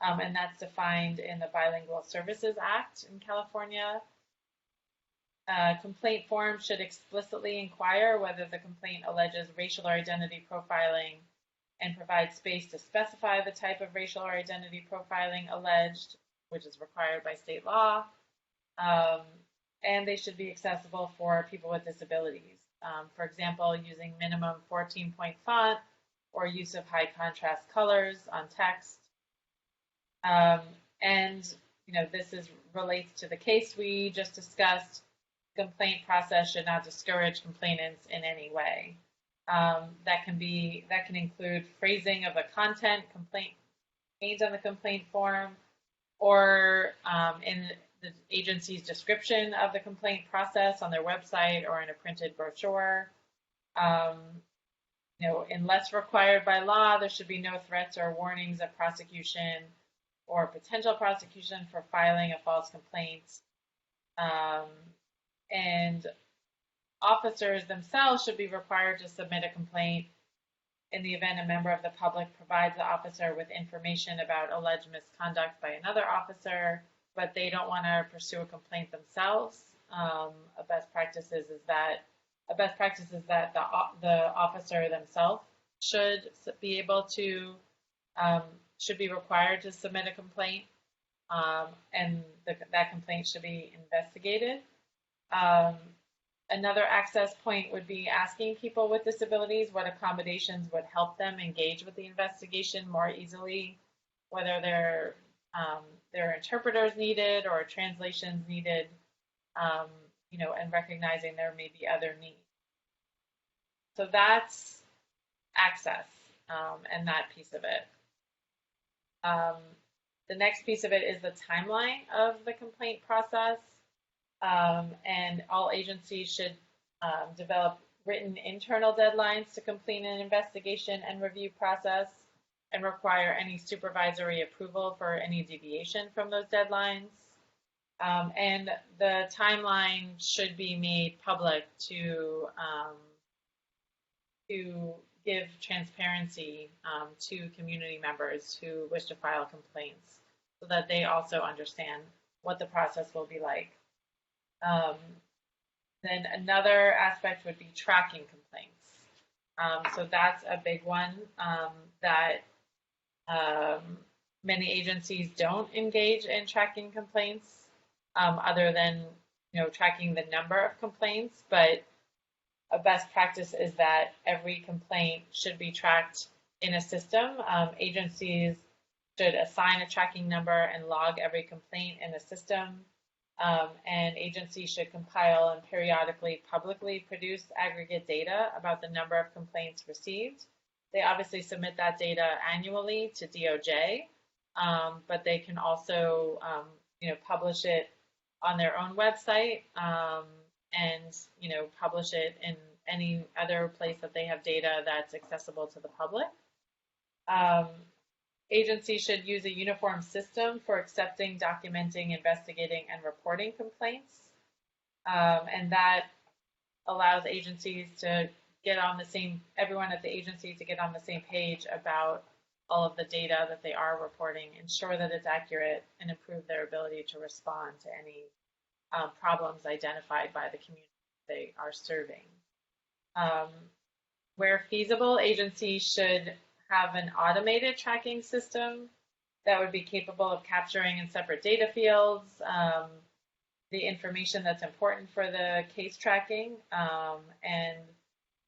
Speaker 5: And that's defined in the Bilingual Services Act in California. Complaint form should explicitly inquire whether the complaint alleges racial or identity profiling and provide space to specify the type of racial or identity profiling alleged, which is required by state law. And they should be accessible for people with disabilities. For example, using minimum 14-point font or use of high contrast colors on text. And this relates to the case we just discussed. Complaint process should not discourage complainants in any way. That can include phrasing of the content contained on the complaint form, or in the agency's description of the complaint process on their website or in a printed brochure. Unless required by law, there should be no threats or warnings of prosecution or potential prosecution for filing a false complaint. And officers themselves should be required to submit a complaint in the event a member of the public provides the officer with information about alleged misconduct by another officer, but they don't want to pursue a complaint themselves. A best practice is that the officer themselves should be able to should be required to submit a complaint, and that complaint should be investigated. Another access point would be asking people with disabilities what accommodations would help them engage with the investigation more easily, whether there are interpreters needed or translations needed. and recognizing there may be other needs. So that's access and that piece of it. The next piece of it is the timeline of the complaint process. And all agencies should develop written internal deadlines to complete an investigation and review process and require any supervisory approval for any deviation from those deadlines. And the timeline should be made public to give transparency to community members who wish to file complaints so that they also understand what the process will be like. Then another aspect would be tracking complaints. So that's a big one that many agencies don't engage in tracking complaints other than tracking the number of complaints, but a best practice is that every complaint should be tracked in a system. Agencies should assign a tracking number and log every complaint in a system. And agencies should compile and periodically publicly produce aggregate data about the number of complaints received. They obviously submit that data annually to DOJ, but they can also publish it on their own website and publish it in any other place that they have data that's accessible to the public. Agencies should use a uniform system for accepting, documenting, investigating, and reporting complaints. And that allows agencies to get on the same, everyone at the agency to get on the same page about all of the data that they are reporting, ensure that it's accurate, and improve their ability to respond to any problems identified by the community they are serving. Where feasible, agencies should have an automated tracking system that would be capable of capturing in separate data fields the information that's important for the case tracking, and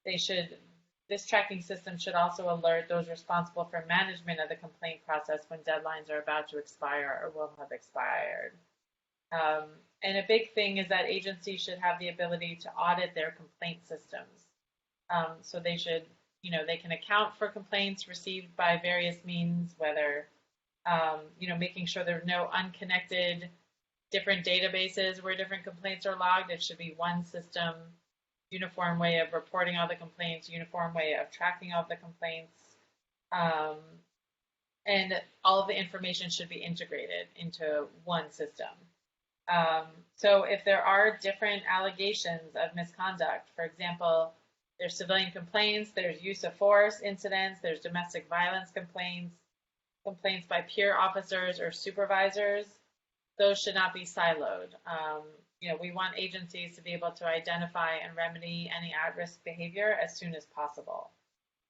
Speaker 5: this tracking system should also alert those responsible for management of the complaint process when deadlines are about to expire or will have expired. And a big thing is that agencies should have the ability to audit their complaint systems. So they should, they can account for complaints received by various means, whether, making sure there are no unconnected different databases where different complaints are logged. It should be one system, uniform way of reporting all the complaints, uniform way of tracking all the complaints. And all of the information should be integrated into one system. So if there are different allegations of misconduct, for example, there's civilian complaints, there's use of force incidents, there's domestic violence complaints, complaints by peer officers or supervisors, those should not be siloed. We want agencies to be able to identify and remedy any at-risk behavior as soon as possible,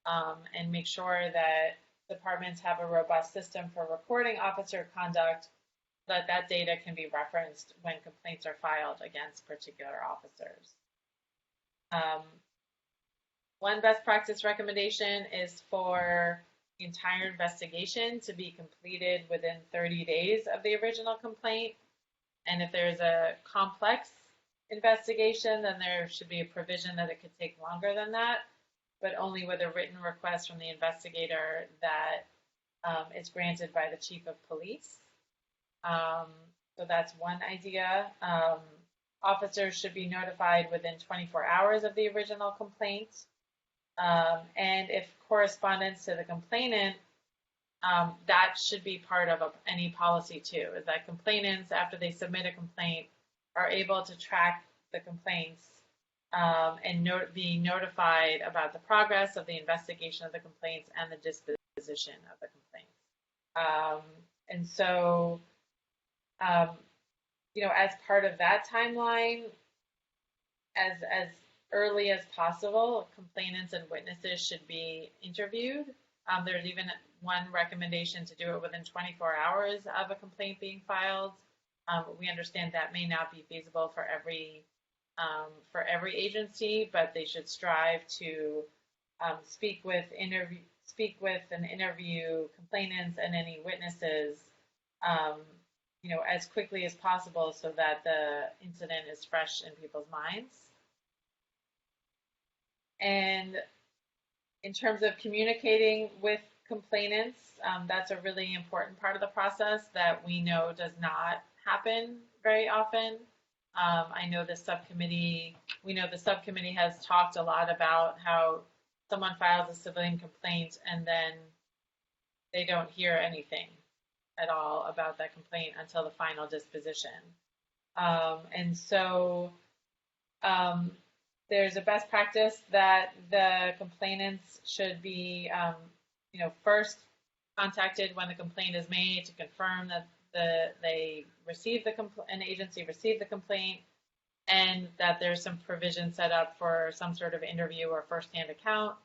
Speaker 5: and make sure that departments have a robust system for recording officer conduct, that data can be referenced when complaints are filed against particular officers. One best practice recommendation is for the entire investigation to be completed within 30 days of the original complaint. And if there's a complex investigation, then there should be a provision that it could take longer than that, but only with a written request from the investigator that is granted by the chief of police. So that's one idea. Officers should be notified within 24 hours of the original complaint. And if correspondence to the complainant, that should be part of any policy too, is that complainants, after they submit a complaint, are able to track the complaints and being notified about the progress of the investigation of the complaints and the disposition of the complaints. And so, as part of that timeline, as early as possible, complainants and witnesses should be interviewed. There's even one recommendation to do it within 24 hours of a complaint being filed. We understand that may not be feasible for every agency, but they should strive to speak with and interview complainants and any witnesses, as quickly as possible so that the incident is fresh in people's minds. And in terms of communicating with complainants, that's a really important part of the process that we know does not happen very often. I know we know the subcommittee has talked a lot about how someone files a civilian complaint and then they don't hear anything at all about that complaint until the final disposition. And so there's a best practice that the complainants should be, first contacted when the complaint is made to confirm that an agency received the complaint, and that there's some provision set up for some sort of interview or firsthand account,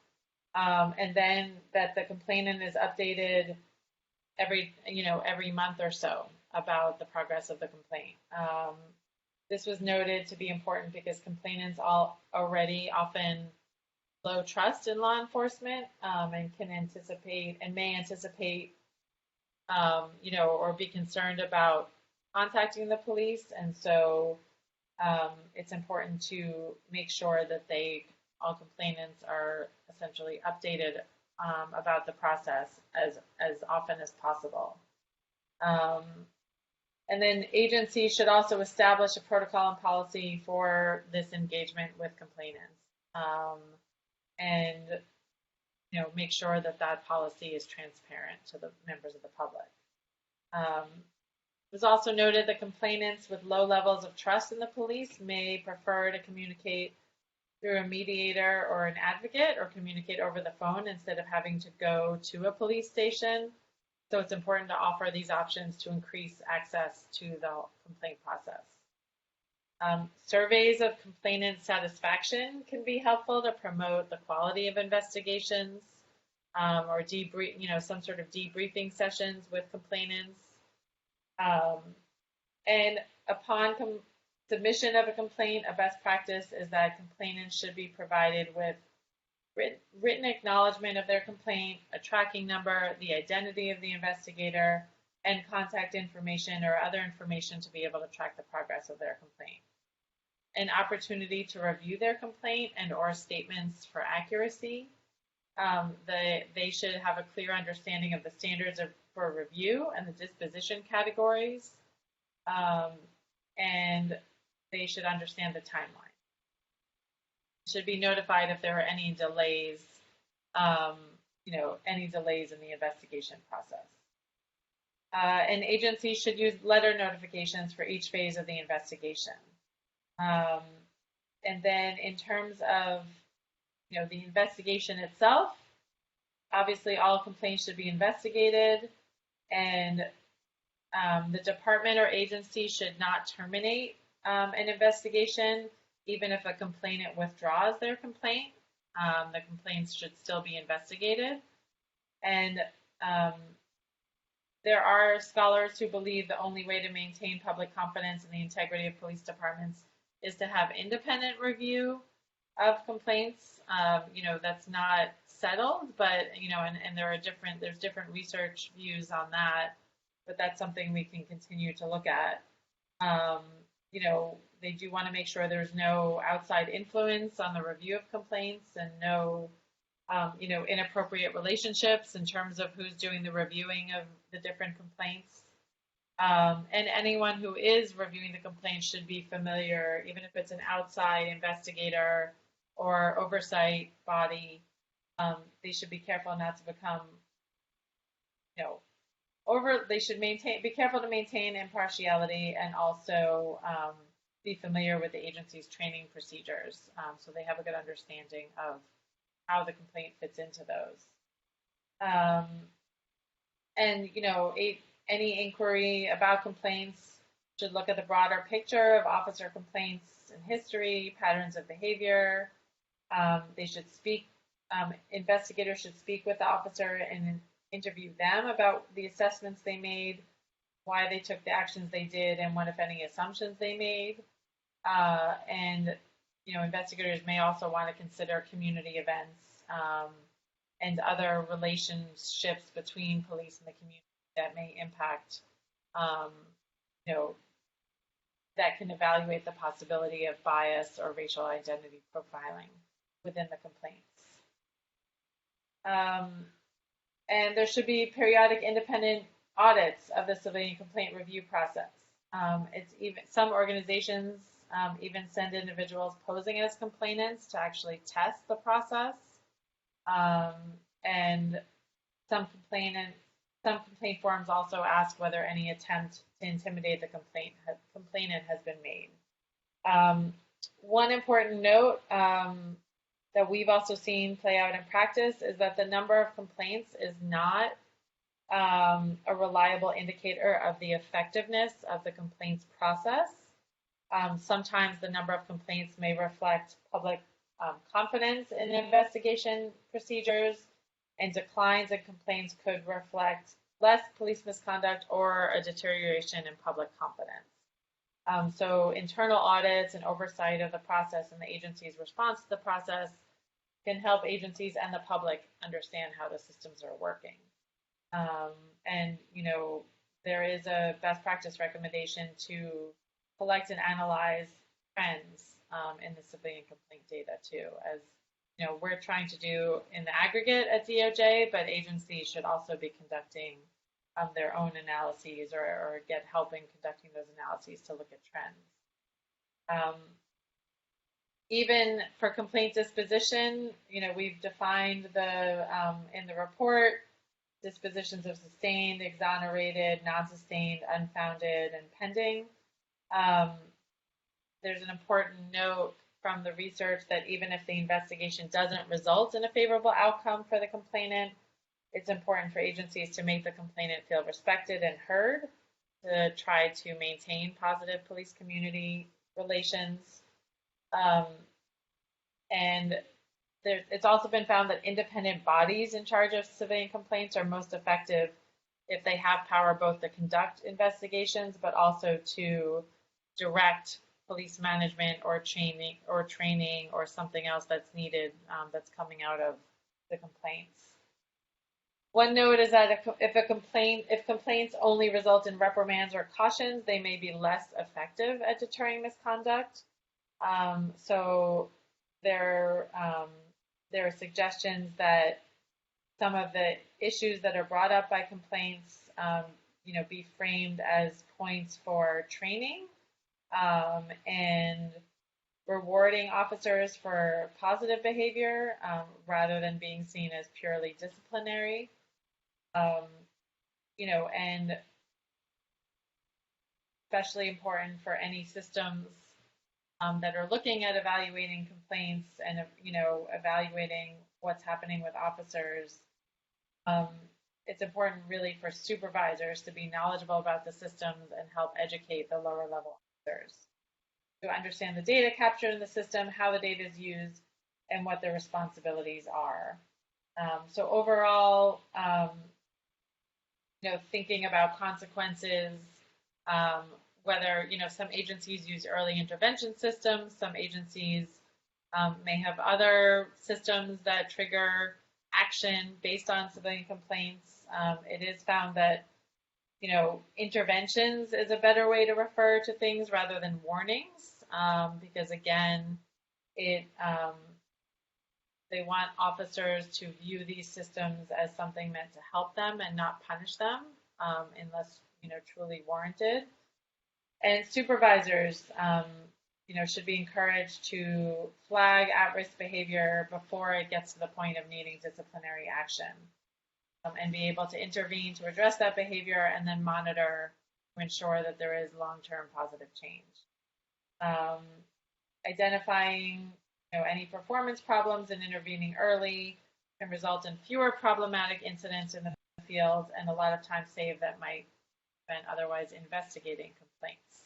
Speaker 5: and then that the complainant is updated every month or so about the progress of the complaint. This was noted to be important because complainants already often low trust in law enforcement, and may anticipate, or be concerned about contacting the police. And so it's important to make sure that all complainants are essentially updated about the process as often as possible. And then agencies should also establish a protocol and policy for this engagement with complainants, and make sure that policy is transparent to the members of the public. It was also noted that complainants with low levels of trust in the police may prefer to communicate through a mediator or an advocate, or communicate over the phone instead of having to go to a police station. So it's important to offer these options to increase access to the complaint process. Surveys of complainant satisfaction can be helpful to promote the quality of investigations, or some sort of debriefing sessions with complainants. And upon submission of a complaint, a best practice is that complainants should be provided with written acknowledgement of their complaint, a tracking number, the identity of the investigator, and contact information or other information to be able to track the progress of their complaint. An opportunity to review their complaint and or statements for accuracy. They should have a clear understanding of the standards for review and the disposition categories, and they should understand the timeline. Should be notified if there are any delays, any delays in the investigation process. An agency should use letter notifications for each phase of the investigation. And then in terms of, the investigation itself, obviously all complaints should be investigated, and the department or agency should not terminate an investigation. Even if a complainant withdraws their complaint, the complaints should still be investigated. And there are scholars who believe the only way to maintain public confidence in the integrity of police departments is to have independent review of complaints. That's not settled, but and there's different research views on that, but that's something we can continue to look at. They do want to make sure there's no outside influence on the review of complaints, and no, inappropriate relationships in terms of who's doing the reviewing of the different complaints. And anyone who is reviewing the complaint should be familiar, even if it's an outside investigator or oversight body. They should be careful not to become, they should be careful to maintain impartiality, and also be familiar with the agency's training procedures, so they have a good understanding of how the complaint fits into those. And any inquiry about complaints should look at the broader picture of officer complaints and history, patterns of behavior. They should speak. Investigators should speak with the officer and interview them about the assessments they made, why they took the actions they did, and what, if any, assumptions they made. And investigators may also want to consider community events and other relationships between police and the community that may impact you know, that can evaluate the possibility of bias or racial identity profiling within the complaints. And there should be periodic independent audits of the civilian complaint review process. It's even some organizations even send individuals posing as complainants to actually test the process. And some complaint forms also ask whether any attempt to intimidate the complainant has been made. One important note that we've also seen play out in practice is that the number of complaints is not a reliable indicator of the effectiveness of the complaints process. Sometimes the number of complaints may reflect public confidence in investigation procedures, and declines in complaints could reflect less police misconduct or a deterioration in public confidence. So internal audits and oversight of the process and the agency's response to the process can help agencies and the public understand how the systems are working. And, you know, there is a best practice recommendation to collect and analyze trends in the civilian complaint data too, as you know, we're trying to do in the aggregate at DOJ, but agencies should also be conducting their own analyses or get help in conducting those analyses to look at trends. Even for complaint disposition, you know, we've defined the in the report dispositions of sustained, exonerated, non-sustained, unfounded, and pending. There's an important note from the research that even if the investigation doesn't result in a favorable outcome for the complainant, it's important for agencies to make the complainant feel respected and heard, to try to maintain positive police-community relations. And it's also been found that independent bodies in charge of civilian complaints are most effective if they have power both to conduct investigations, but also to direct police management or training or something else that's needed that's coming out of the complaints. One note is that if complaints only result in reprimands or cautions, they may be less effective at deterring misconduct. So there are suggestions that some of the issues that are brought up by complaints, you know, be framed as points for training and rewarding officers for positive behavior rather than being seen as purely disciplinary. You know, and especially important for any systems that are looking at evaluating complaints and, you know, evaluating what's happening with officers. It's important really for supervisors to be knowledgeable about the systems and help educate the lower level officers to understand the data captured in the system, how the data is used, and what their responsibilities are. So overall, you know, thinking about consequences, whether, you know, some agencies use early intervention systems, some agencies may have other systems that trigger action based on civilian complaints. It is found that, you know, interventions is a better way to refer to things rather than warnings, because again, they want officers to view these systems as something meant to help them and not punish them unless, you know, truly warranted. And supervisors, you know, should be encouraged to flag at-risk behavior before it gets to the point of needing disciplinary action, and be able to intervene to address that behavior and then monitor to ensure that there is long-term positive change. Identifying, you know, any performance problems and intervening early can result in fewer problematic incidents in the field and a lot of time saved that might have been otherwise investigating complaints.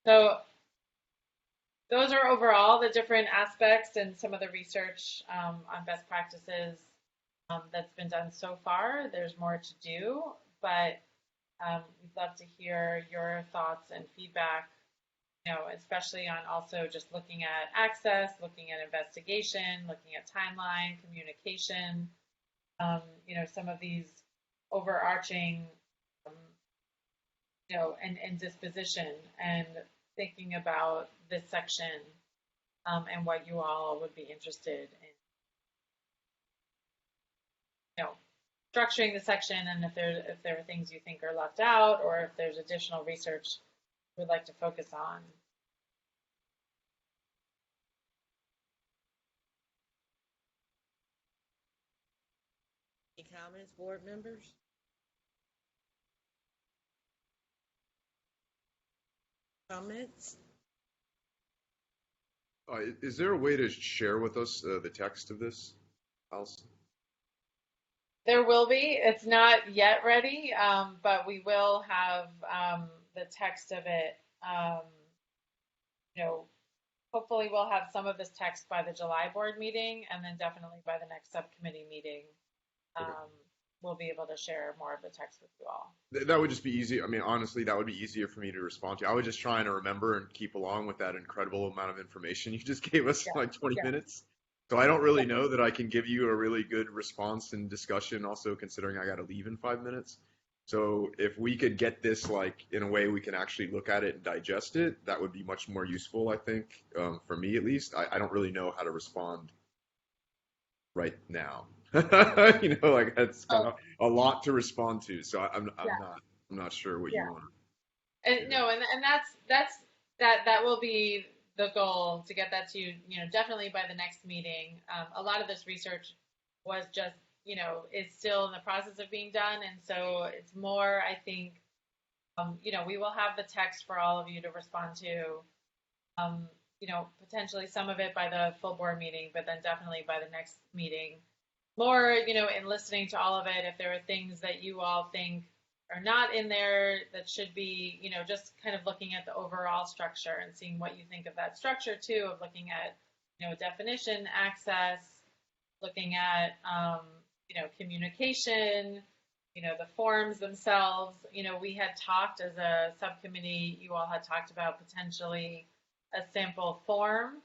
Speaker 5: So those are overall the different aspects and some of the research on best practices that's been done so far. There's more to do, but we'd love to hear your thoughts and feedback, you know, especially on also just looking at access, looking at investigation, looking at timeline, communication, you know, some of these overarching and disposition, and thinking about this section, and what you all would be interested in, structuring the section, and if there are things you think are left out, or if there's additional research you would like to focus on.
Speaker 2: Any comments, board members? Comments?
Speaker 1: Is there a way to share with us the text of this, Allison?
Speaker 5: There will be. It's not yet ready, but we will have the text of it. Hopefully we'll have some of this text by the July board meeting, and then definitely by the next subcommittee meeting,
Speaker 1: Okay.
Speaker 5: we'll be able to share more of the text with you all.
Speaker 1: That would just be easy. I mean, honestly, that would be easier for me to respond to. I was just trying to remember and keep along with that incredible amount of information you just gave us in like 20 minutes. So I don't really know that I can give you a really good response and discussion, also considering I got to leave in 5 minutes. So if we could get this like in a way we can actually look at it and digest it, that would be much more useful, I think, for me at least. I don't really know how to respond right now. Like that's kind of a lot to respond to. So I'm not sure what you want.
Speaker 5: And no, and that will be the goal, to get that to you, definitely by the next meeting. A lot of this research was just, is still in the process of being done. And so it's more, I think, we will have the text for all of you to respond to, potentially some of it by the full board meeting, but then definitely by the next meeting. More, in listening to all of it, if there are things that you all think are not in there that should be, just kind of looking at the overall structure and seeing what you think of that structure too, of looking at, definition, access, looking at, communication, the forms themselves. We had talked as a subcommittee, you all had talked about potentially a sample form,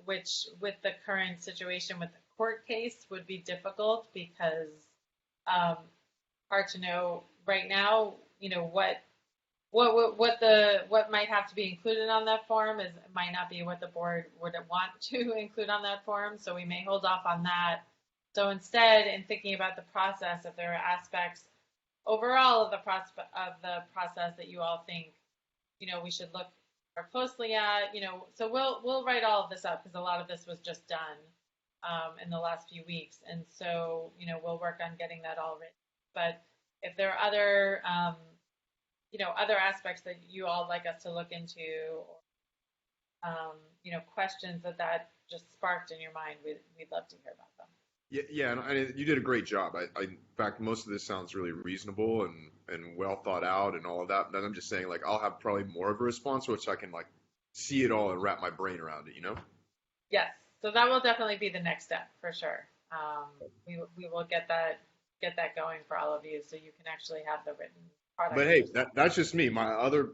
Speaker 5: which with the current situation with the court case would be difficult, because hard to know right now, what might have to be included on that form might not be what the board would want to include on that form. So we may hold off on that. So instead, in thinking about the process, if there are aspects overall of the process that you all think, we should look more closely at, so we'll write all of this up, because a lot of this was just done in the last few weeks. And so, we'll work on getting that all written. But if there are other, other aspects that you all like us to look into, or, questions that just sparked in your mind, we'd love to hear about them.
Speaker 1: Yeah, and you did a great job. In fact, most of this sounds really reasonable and well thought out and all of that. But I'm just saying, like, I'll have probably more of a response, which I can like see it all and wrap my brain around it.
Speaker 5: Yes. So that will definitely be the next step for sure. We will get that going for all of you, so you can actually have the written product.
Speaker 1: But hey, that's just me. My other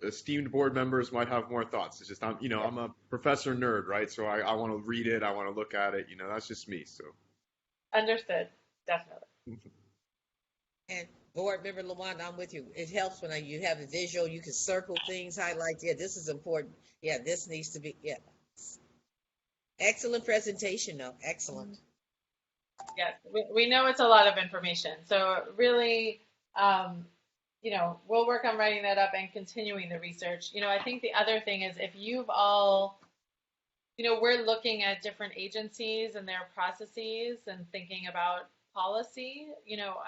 Speaker 1: esteemed board members might have more thoughts. It's just I'm a professor nerd, right? So I want to read it. I want to look at it. That's just me. So
Speaker 5: understood, definitely.
Speaker 2: And board member LaWanda, I'm with you. It helps when you have a visual. You can circle things, highlight. Yeah, this is important. Yeah, this needs to be. Yeah. Excellent presentation, though. Excellent.
Speaker 5: Yes, we know it's a lot of information. So really, we'll work on writing that up and continuing the research. I think the other thing is, if you've all, we're looking at different agencies and their processes and thinking about policy,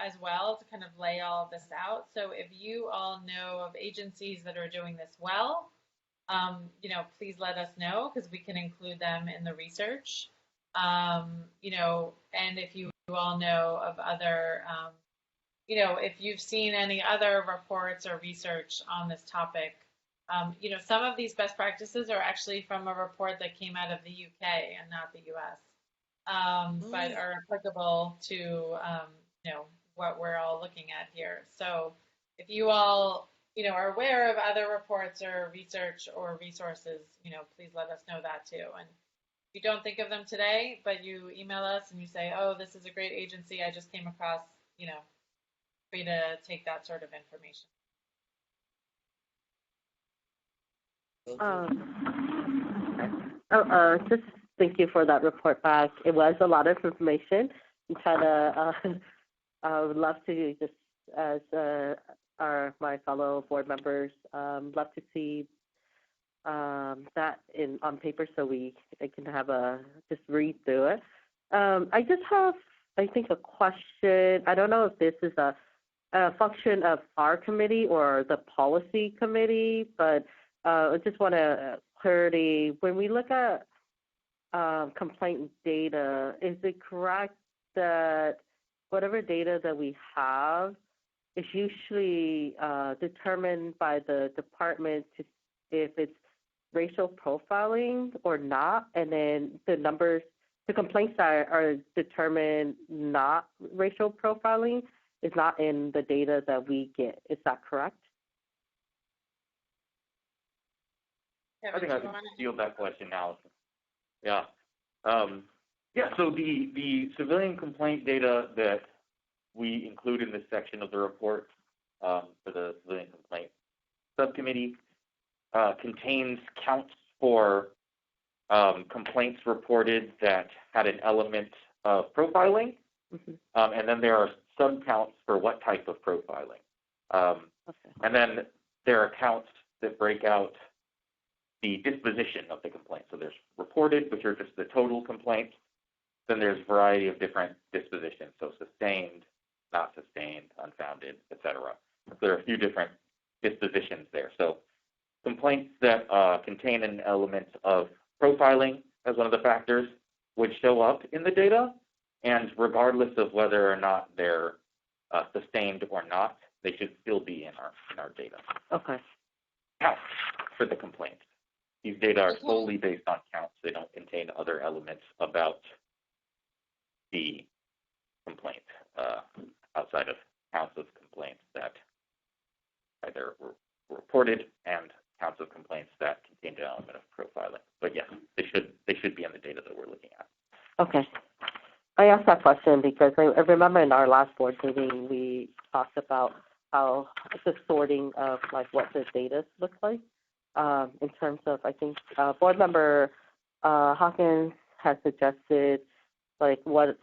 Speaker 5: as well, to kind of lay all of this out. So if you all know of agencies that are doing this well, please let us know, because we can include them in the research. And if you all know of other, if you've seen any other reports or research on this topic, some of these best practices are actually from a report that came out of the UK and not the US, but are applicable to, what we're all looking at here. So if you all, are aware of other reports or research or resources, please let us know that too. And if you don't think of them today, but you email us and you say, oh, this is a great agency I just came across, free to take that sort of information.
Speaker 4: Just thank you for that report back. It was a lot of information. I'm trying to, I would love to just, as my fellow board members, love to see that on paper so I can have just read through it. I just have, I think, a question. I don't know if this is a function of our committee or the policy committee, but I just want clarity. When we look at complaint data, is it correct that whatever data that we have is usually determined by the department if it's racial profiling or not, and then the complaints that are determined not racial profiling is not in the data that we get. Is that correct?
Speaker 7: I think I can field that question, Allison. Yeah. So the civilian complaint data that we include in this section of the report for the civilian complaint subcommittee contains counts for complaints reported that had an element of profiling, and then there are sub-counts for what type of profiling. And then there are counts that break out the disposition of the complaint. So there's reported, which are just the total complaints. Then there's a variety of different dispositions, so sustained, not sustained, unfounded, etc. So there are a few different dispositions there. So complaints that contain an element of profiling as one of the factors would show up in the data, and regardless of whether or not they're sustained or not, they should still be in our data.
Speaker 4: Okay.
Speaker 7: Counts for the complaint. These data are solely based on counts. They don't contain other elements about the complaint outside of counts of complaints that either were reported and counts of complaints that contain an element of profiling. But yes, they should be in the data that we're looking at.
Speaker 4: Okay. I asked that question because I remember in our last board meeting we talked about how the sorting of like what the data looks like in terms of, I think board member Hawkins has suggested like what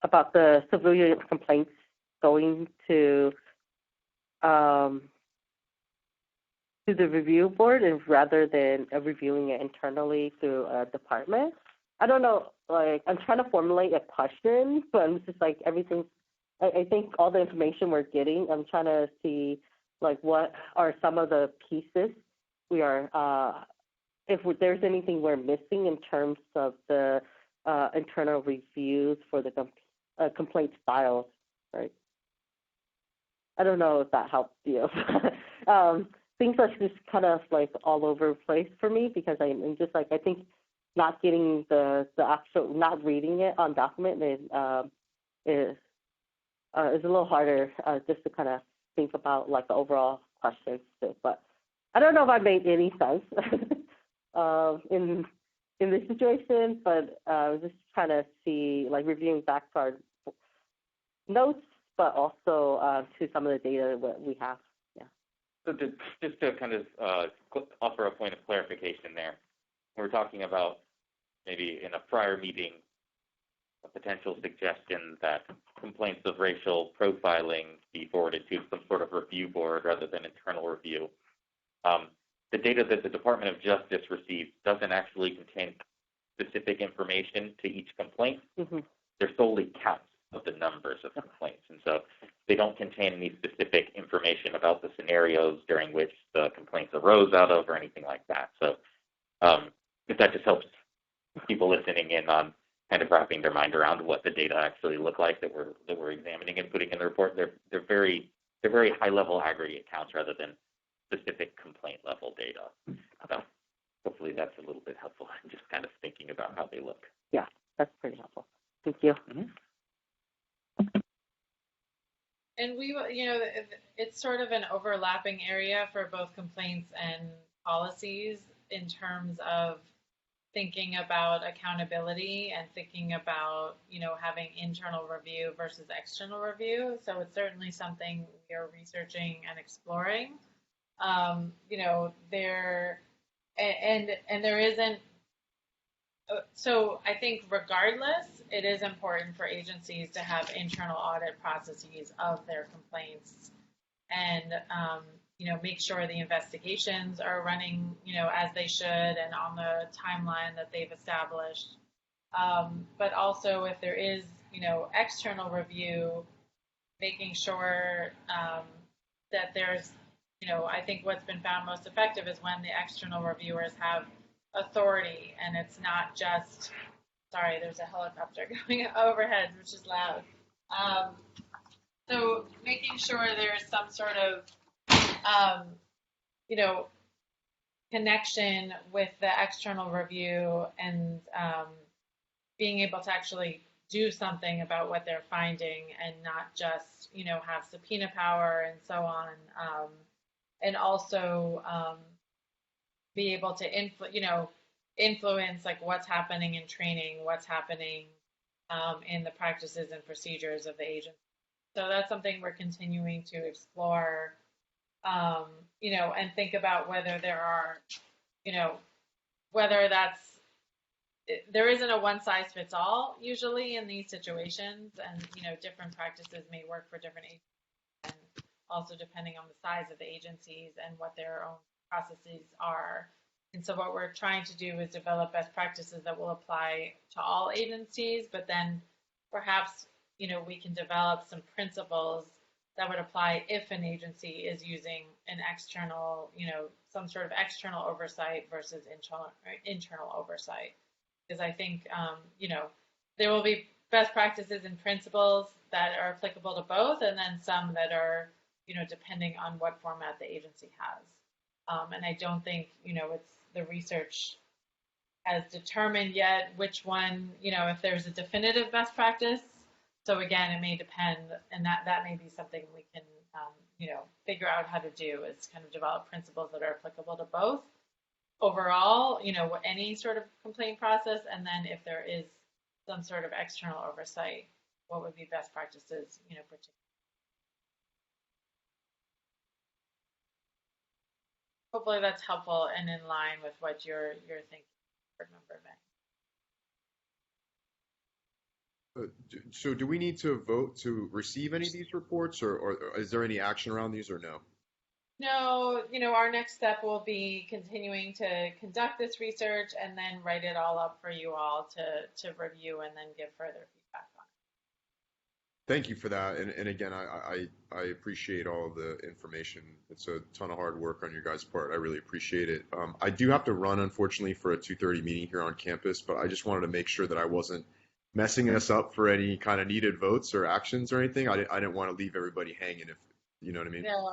Speaker 4: about the civilian complaints going to the review board rather than reviewing it internally through a department. I don't know, like I'm trying to formulate a question, but I'm just like everything. I think all the information we're getting, I'm trying to see like what are some of the pieces we are, if there's anything we're missing in terms of the internal reviews for the complaint styles, right? I don't know if that helps you. Things are just kind of like all over the place for me because I'm just like, I think not getting the actual, not reading it on document is a little harder just to kind of think about like the overall questions too. But I don't know if I made any sense in this situation, but just trying to see, like reviewing back to our notes, but also to some of the data that we have. Yeah.
Speaker 7: So just to kind of offer a point of clarification there, we're talking about maybe in a prior meeting a potential suggestion that complaints of racial profiling be forwarded to some sort of review board rather than internal review. The data that the Department of Justice receives doesn't actually contain specific information to each complaint.
Speaker 4: Mm-hmm.
Speaker 7: They're solely counts of the numbers of complaints. And so they don't contain any specific information about the scenarios during which the complaints arose out of or anything like that. So if that just helps people listening in on kind of wrapping their mind around what the data actually look like that we're examining and putting in the report, they're very high level aggregate counts rather than specific complaint level data. So hopefully that's a little bit helpful in just kind of thinking about how they look.
Speaker 4: Yeah, that's pretty helpful. Thank you.
Speaker 7: Mm-hmm.
Speaker 5: And we, it's sort of an overlapping area for both complaints and policies in terms of thinking about accountability and thinking about, having internal review versus external review. So it's certainly something we are researching and exploring. You know, and there isn't. So I think regardless, it is important for agencies to have internal audit processes of their complaints and, you know, make sure the investigations are running, you know, as they should and on the timeline that they've established. But also if there is, you know, external review, making sure that there's, you know, I think what's been found most effective is when the external reviewers have authority and it's not just, sorry, there's a helicopter going overhead, which is loud. So making sure there's some sort of, you know, connection with the external review and being able to actually do something about what they're finding and not just, you know, have subpoena power and so on. And also be able to influence like what's happening in training, what's happening in the practices and procedures of the agency. So that's something we're continuing to explore, you know, and think about whether there are, you know, whether there isn't a one size fits all usually in these situations, and you know, different practices may work for different agencies, and also depending on the size of the agencies and what their own processes are. And so what we're trying to do is develop best practices that will apply to all agencies, but then perhaps, you know, we can develop some principles that would apply if an agency is using an external, you know, some sort of external oversight versus internal oversight. Because I think, you know, there will be best practices and principles that are applicable to both, and then some that are, you know, depending on what format the agency has. And I don't think, you know, it's the research has determined yet which one, you know, if there's a definitive best practice. So again, it may depend, and that may be something we can, you know, figure out how to do, is kind of develop principles that are applicable to both overall, you know, any sort of complaint process, and then if there is some sort of external oversight, what would be best practices, you know, particularly. Hopefully that's helpful and in line with what you're thinking, board member May.
Speaker 1: So do we need to vote to receive any of these reports, or is there any action around these, or no?
Speaker 5: No, you know, our next step will be continuing to conduct this research and then write it all up for you all to review and then give further feedback on it.
Speaker 1: Thank you for that. And again, I appreciate all of the information. It's a ton of hard work on your guys' part. I really appreciate it. I do have to run, unfortunately, for a 2:30 meeting here on campus, but I just wanted to make sure that I wasn't messing us up for any kind of needed votes or actions or anything. I didn't want to leave everybody hanging, if you know what I mean.
Speaker 5: No,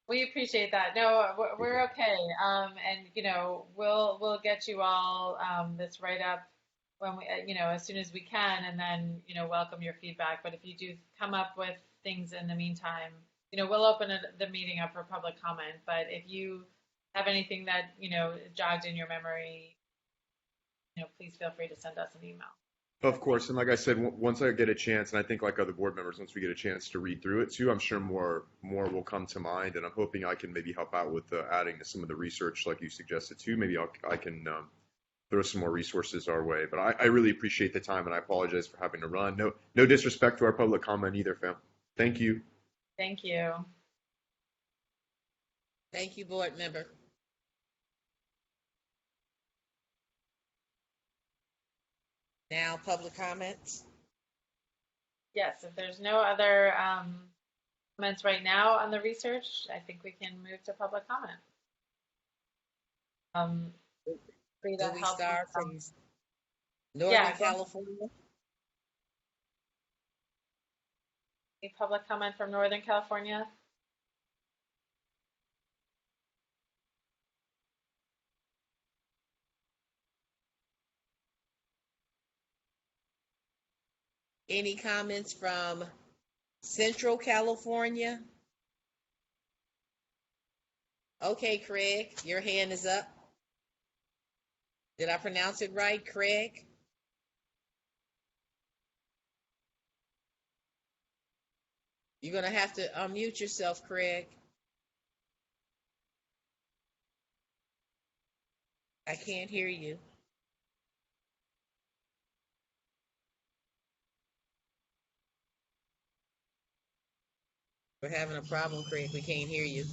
Speaker 5: we appreciate that. No, we're okay. And you know, we'll get you all this write up when we, you know, as soon as we can, and then, you know, welcome your feedback. But if you do come up with things in the meantime, you know, we'll open the meeting up for public comment. But if you have anything that, you know, jogged in your memory, you know, please feel free to send us an email.
Speaker 1: Of course, and like I said, once I get a chance, and I think like other board members, once we get a chance to read through it too, I'm sure more will come to mind, and I'm hoping I can maybe help out with adding to some of the research like you suggested too. Maybe I can throw some more resources our way. But I really appreciate the time, and I apologize for having to run. No disrespect to our public comment either, fam. Thank you.
Speaker 5: Thank you.
Speaker 2: Thank you, board member. Now, public comments.
Speaker 5: Yes, if there's no other comments right now on the research, I think we can move to public comment.
Speaker 2: Do we start from Northern California?
Speaker 5: Any public comment from Northern California?
Speaker 2: Any comments from Central California? Okay, Craig, your hand is up. Did I pronounce it right, Craig? You're going to have to unmute yourself, Craig. I can't hear you. We're having a problem, Craig. We can't hear you.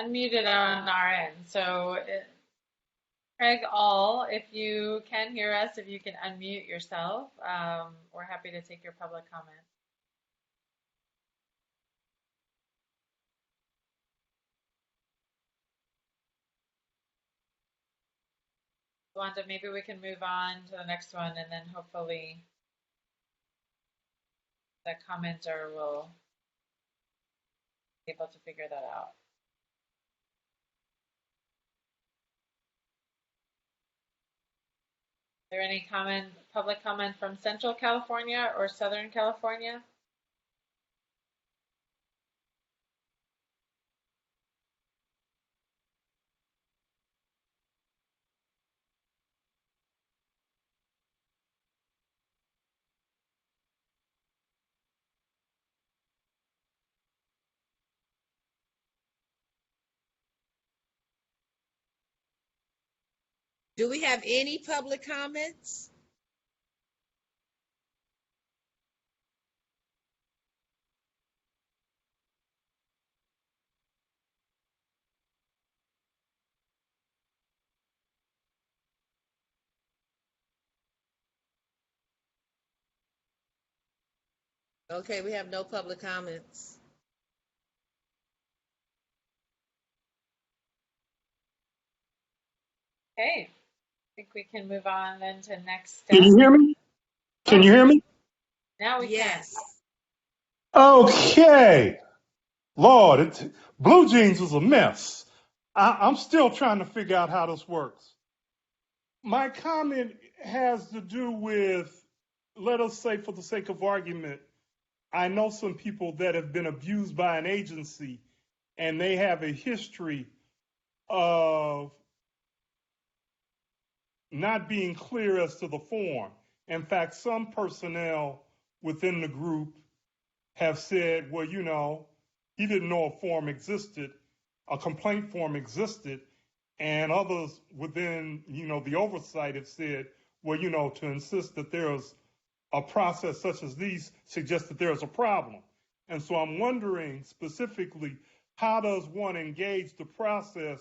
Speaker 5: Unmuted on our end. So, Craig All, if you can hear us, if you can unmute yourself, we're happy to take your public comment. Wanda, maybe we can move on to the next one, and then hopefully the commenter will be able to figure that out. Is there any public comment from Central California or Southern California?
Speaker 2: Do we have any public comments? Okay, we have no public comments.
Speaker 5: Okay, I think we can move on then to next step.
Speaker 9: Can you hear me? Can you hear me?
Speaker 5: Now we
Speaker 2: Yes.
Speaker 9: Okay. Lord, Blue Jeans was a mess. I'm still trying to figure out how this works. My comment has to do with, let us say for the sake of argument, I know some people that have been abused by an agency and they have a history of not being clear as to the form. In fact, some personnel within the group have said, well, you know, he didn't know a form existed, a complaint form existed, and others within, you know, the oversight have said, well, you know, to insist that there's a process such as these suggests that there's a problem. And so I'm wondering specifically, how does one engage the process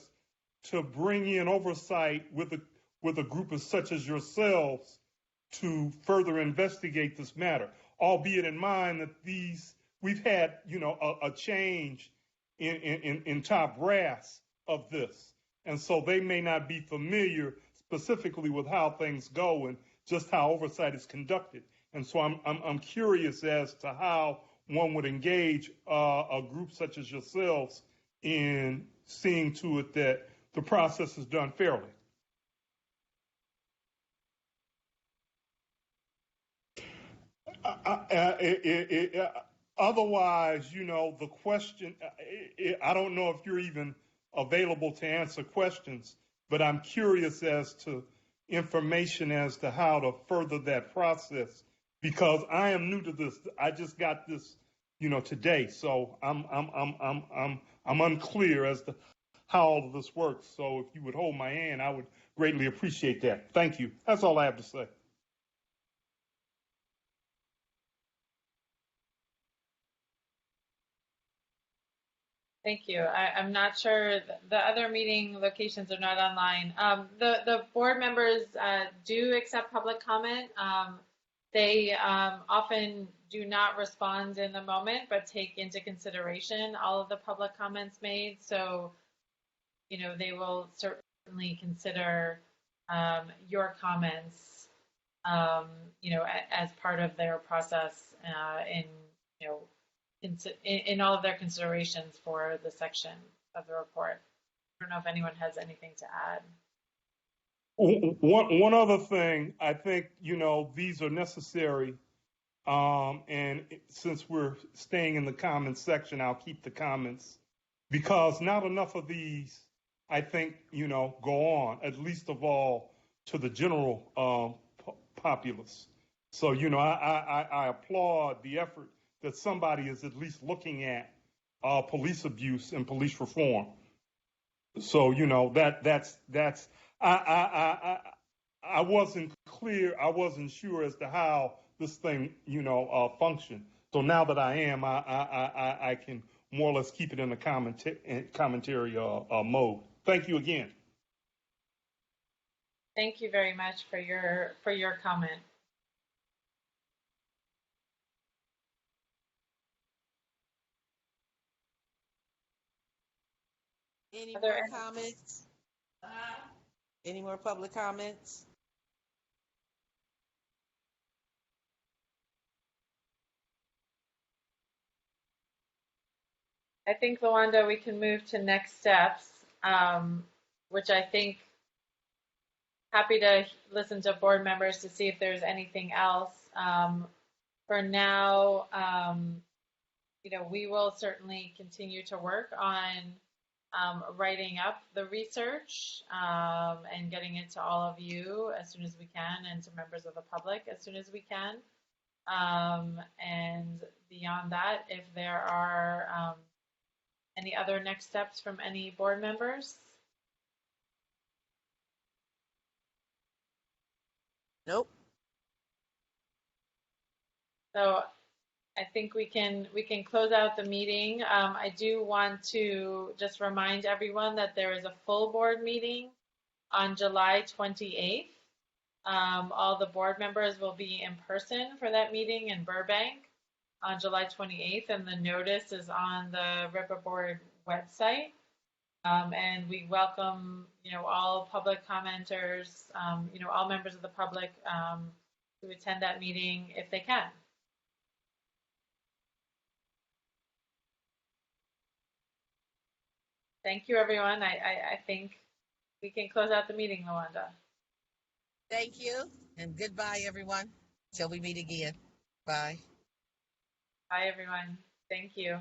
Speaker 9: to bring in oversight with a group as such as yourselves to further investigate this matter, albeit in mind that we've had, you know, a change in top brass of this. And so they may not be familiar specifically with how things go and just how oversight is conducted. And so I'm curious as to how one would engage a group such as yourselves in seeing to it that the process is done fairly. Otherwise, you know, the question, I don't know if you're even available to answer questions, but I'm curious as to information as to how to further that process, because I am new to this. I just got this, you know, today, so I'm unclear as to how all of this works. So if you would hold my hand, I would greatly appreciate that. Thank you. That's all I have to say.
Speaker 5: Thank you. I'm not sure, the other meeting locations are not online. The board members do accept public comment. They often do not respond in the moment, but take into consideration all of the public comments made. So, you know, they will certainly consider your comments, you know, as part of their process in, you know, in all of their considerations for the section of the report. I don't know if anyone has anything to add.
Speaker 9: One other thing, I think, you know, these are necessary. And since we're staying in the comments section, I'll keep the comments, because not enough of these, I think, you know, go on, at least of all to the general populace. So, you know, I applaud the effort that somebody is at least looking at police abuse and police reform. So, you know, that's I wasn't clear. I wasn't sure as to how this thing, you know, functioned. So now that I am, I can more or less keep it in a commentary mode. Thank you again.
Speaker 5: Thank you very much for your comment.
Speaker 2: Any
Speaker 5: Are there
Speaker 2: more
Speaker 5: any-
Speaker 2: comments? Any more public comments?
Speaker 5: I think, Luanda, we can move to next steps, which I think happy to listen to board members to see if there's anything else. For now, you know, we will certainly continue to work on writing up the research and getting it to all of you as soon as we can, and to members of the public as soon as we can. And beyond that, if there are any other next steps from any board members?
Speaker 2: Nope.
Speaker 5: So I think we can close out the meeting. I do want to just remind everyone that there is a full board meeting on July 28th. All the board members will be in person for that meeting in Burbank on July 28th, and the notice is on the RIPA board website. And we welcome, you know, all public commenters, you know, all members of the public to attend that meeting if they can. Thank you, everyone. I think we can close out the meeting, Luanda.
Speaker 2: Thank you, and goodbye, everyone. Till we meet again. Bye.
Speaker 5: Bye, everyone. Thank you.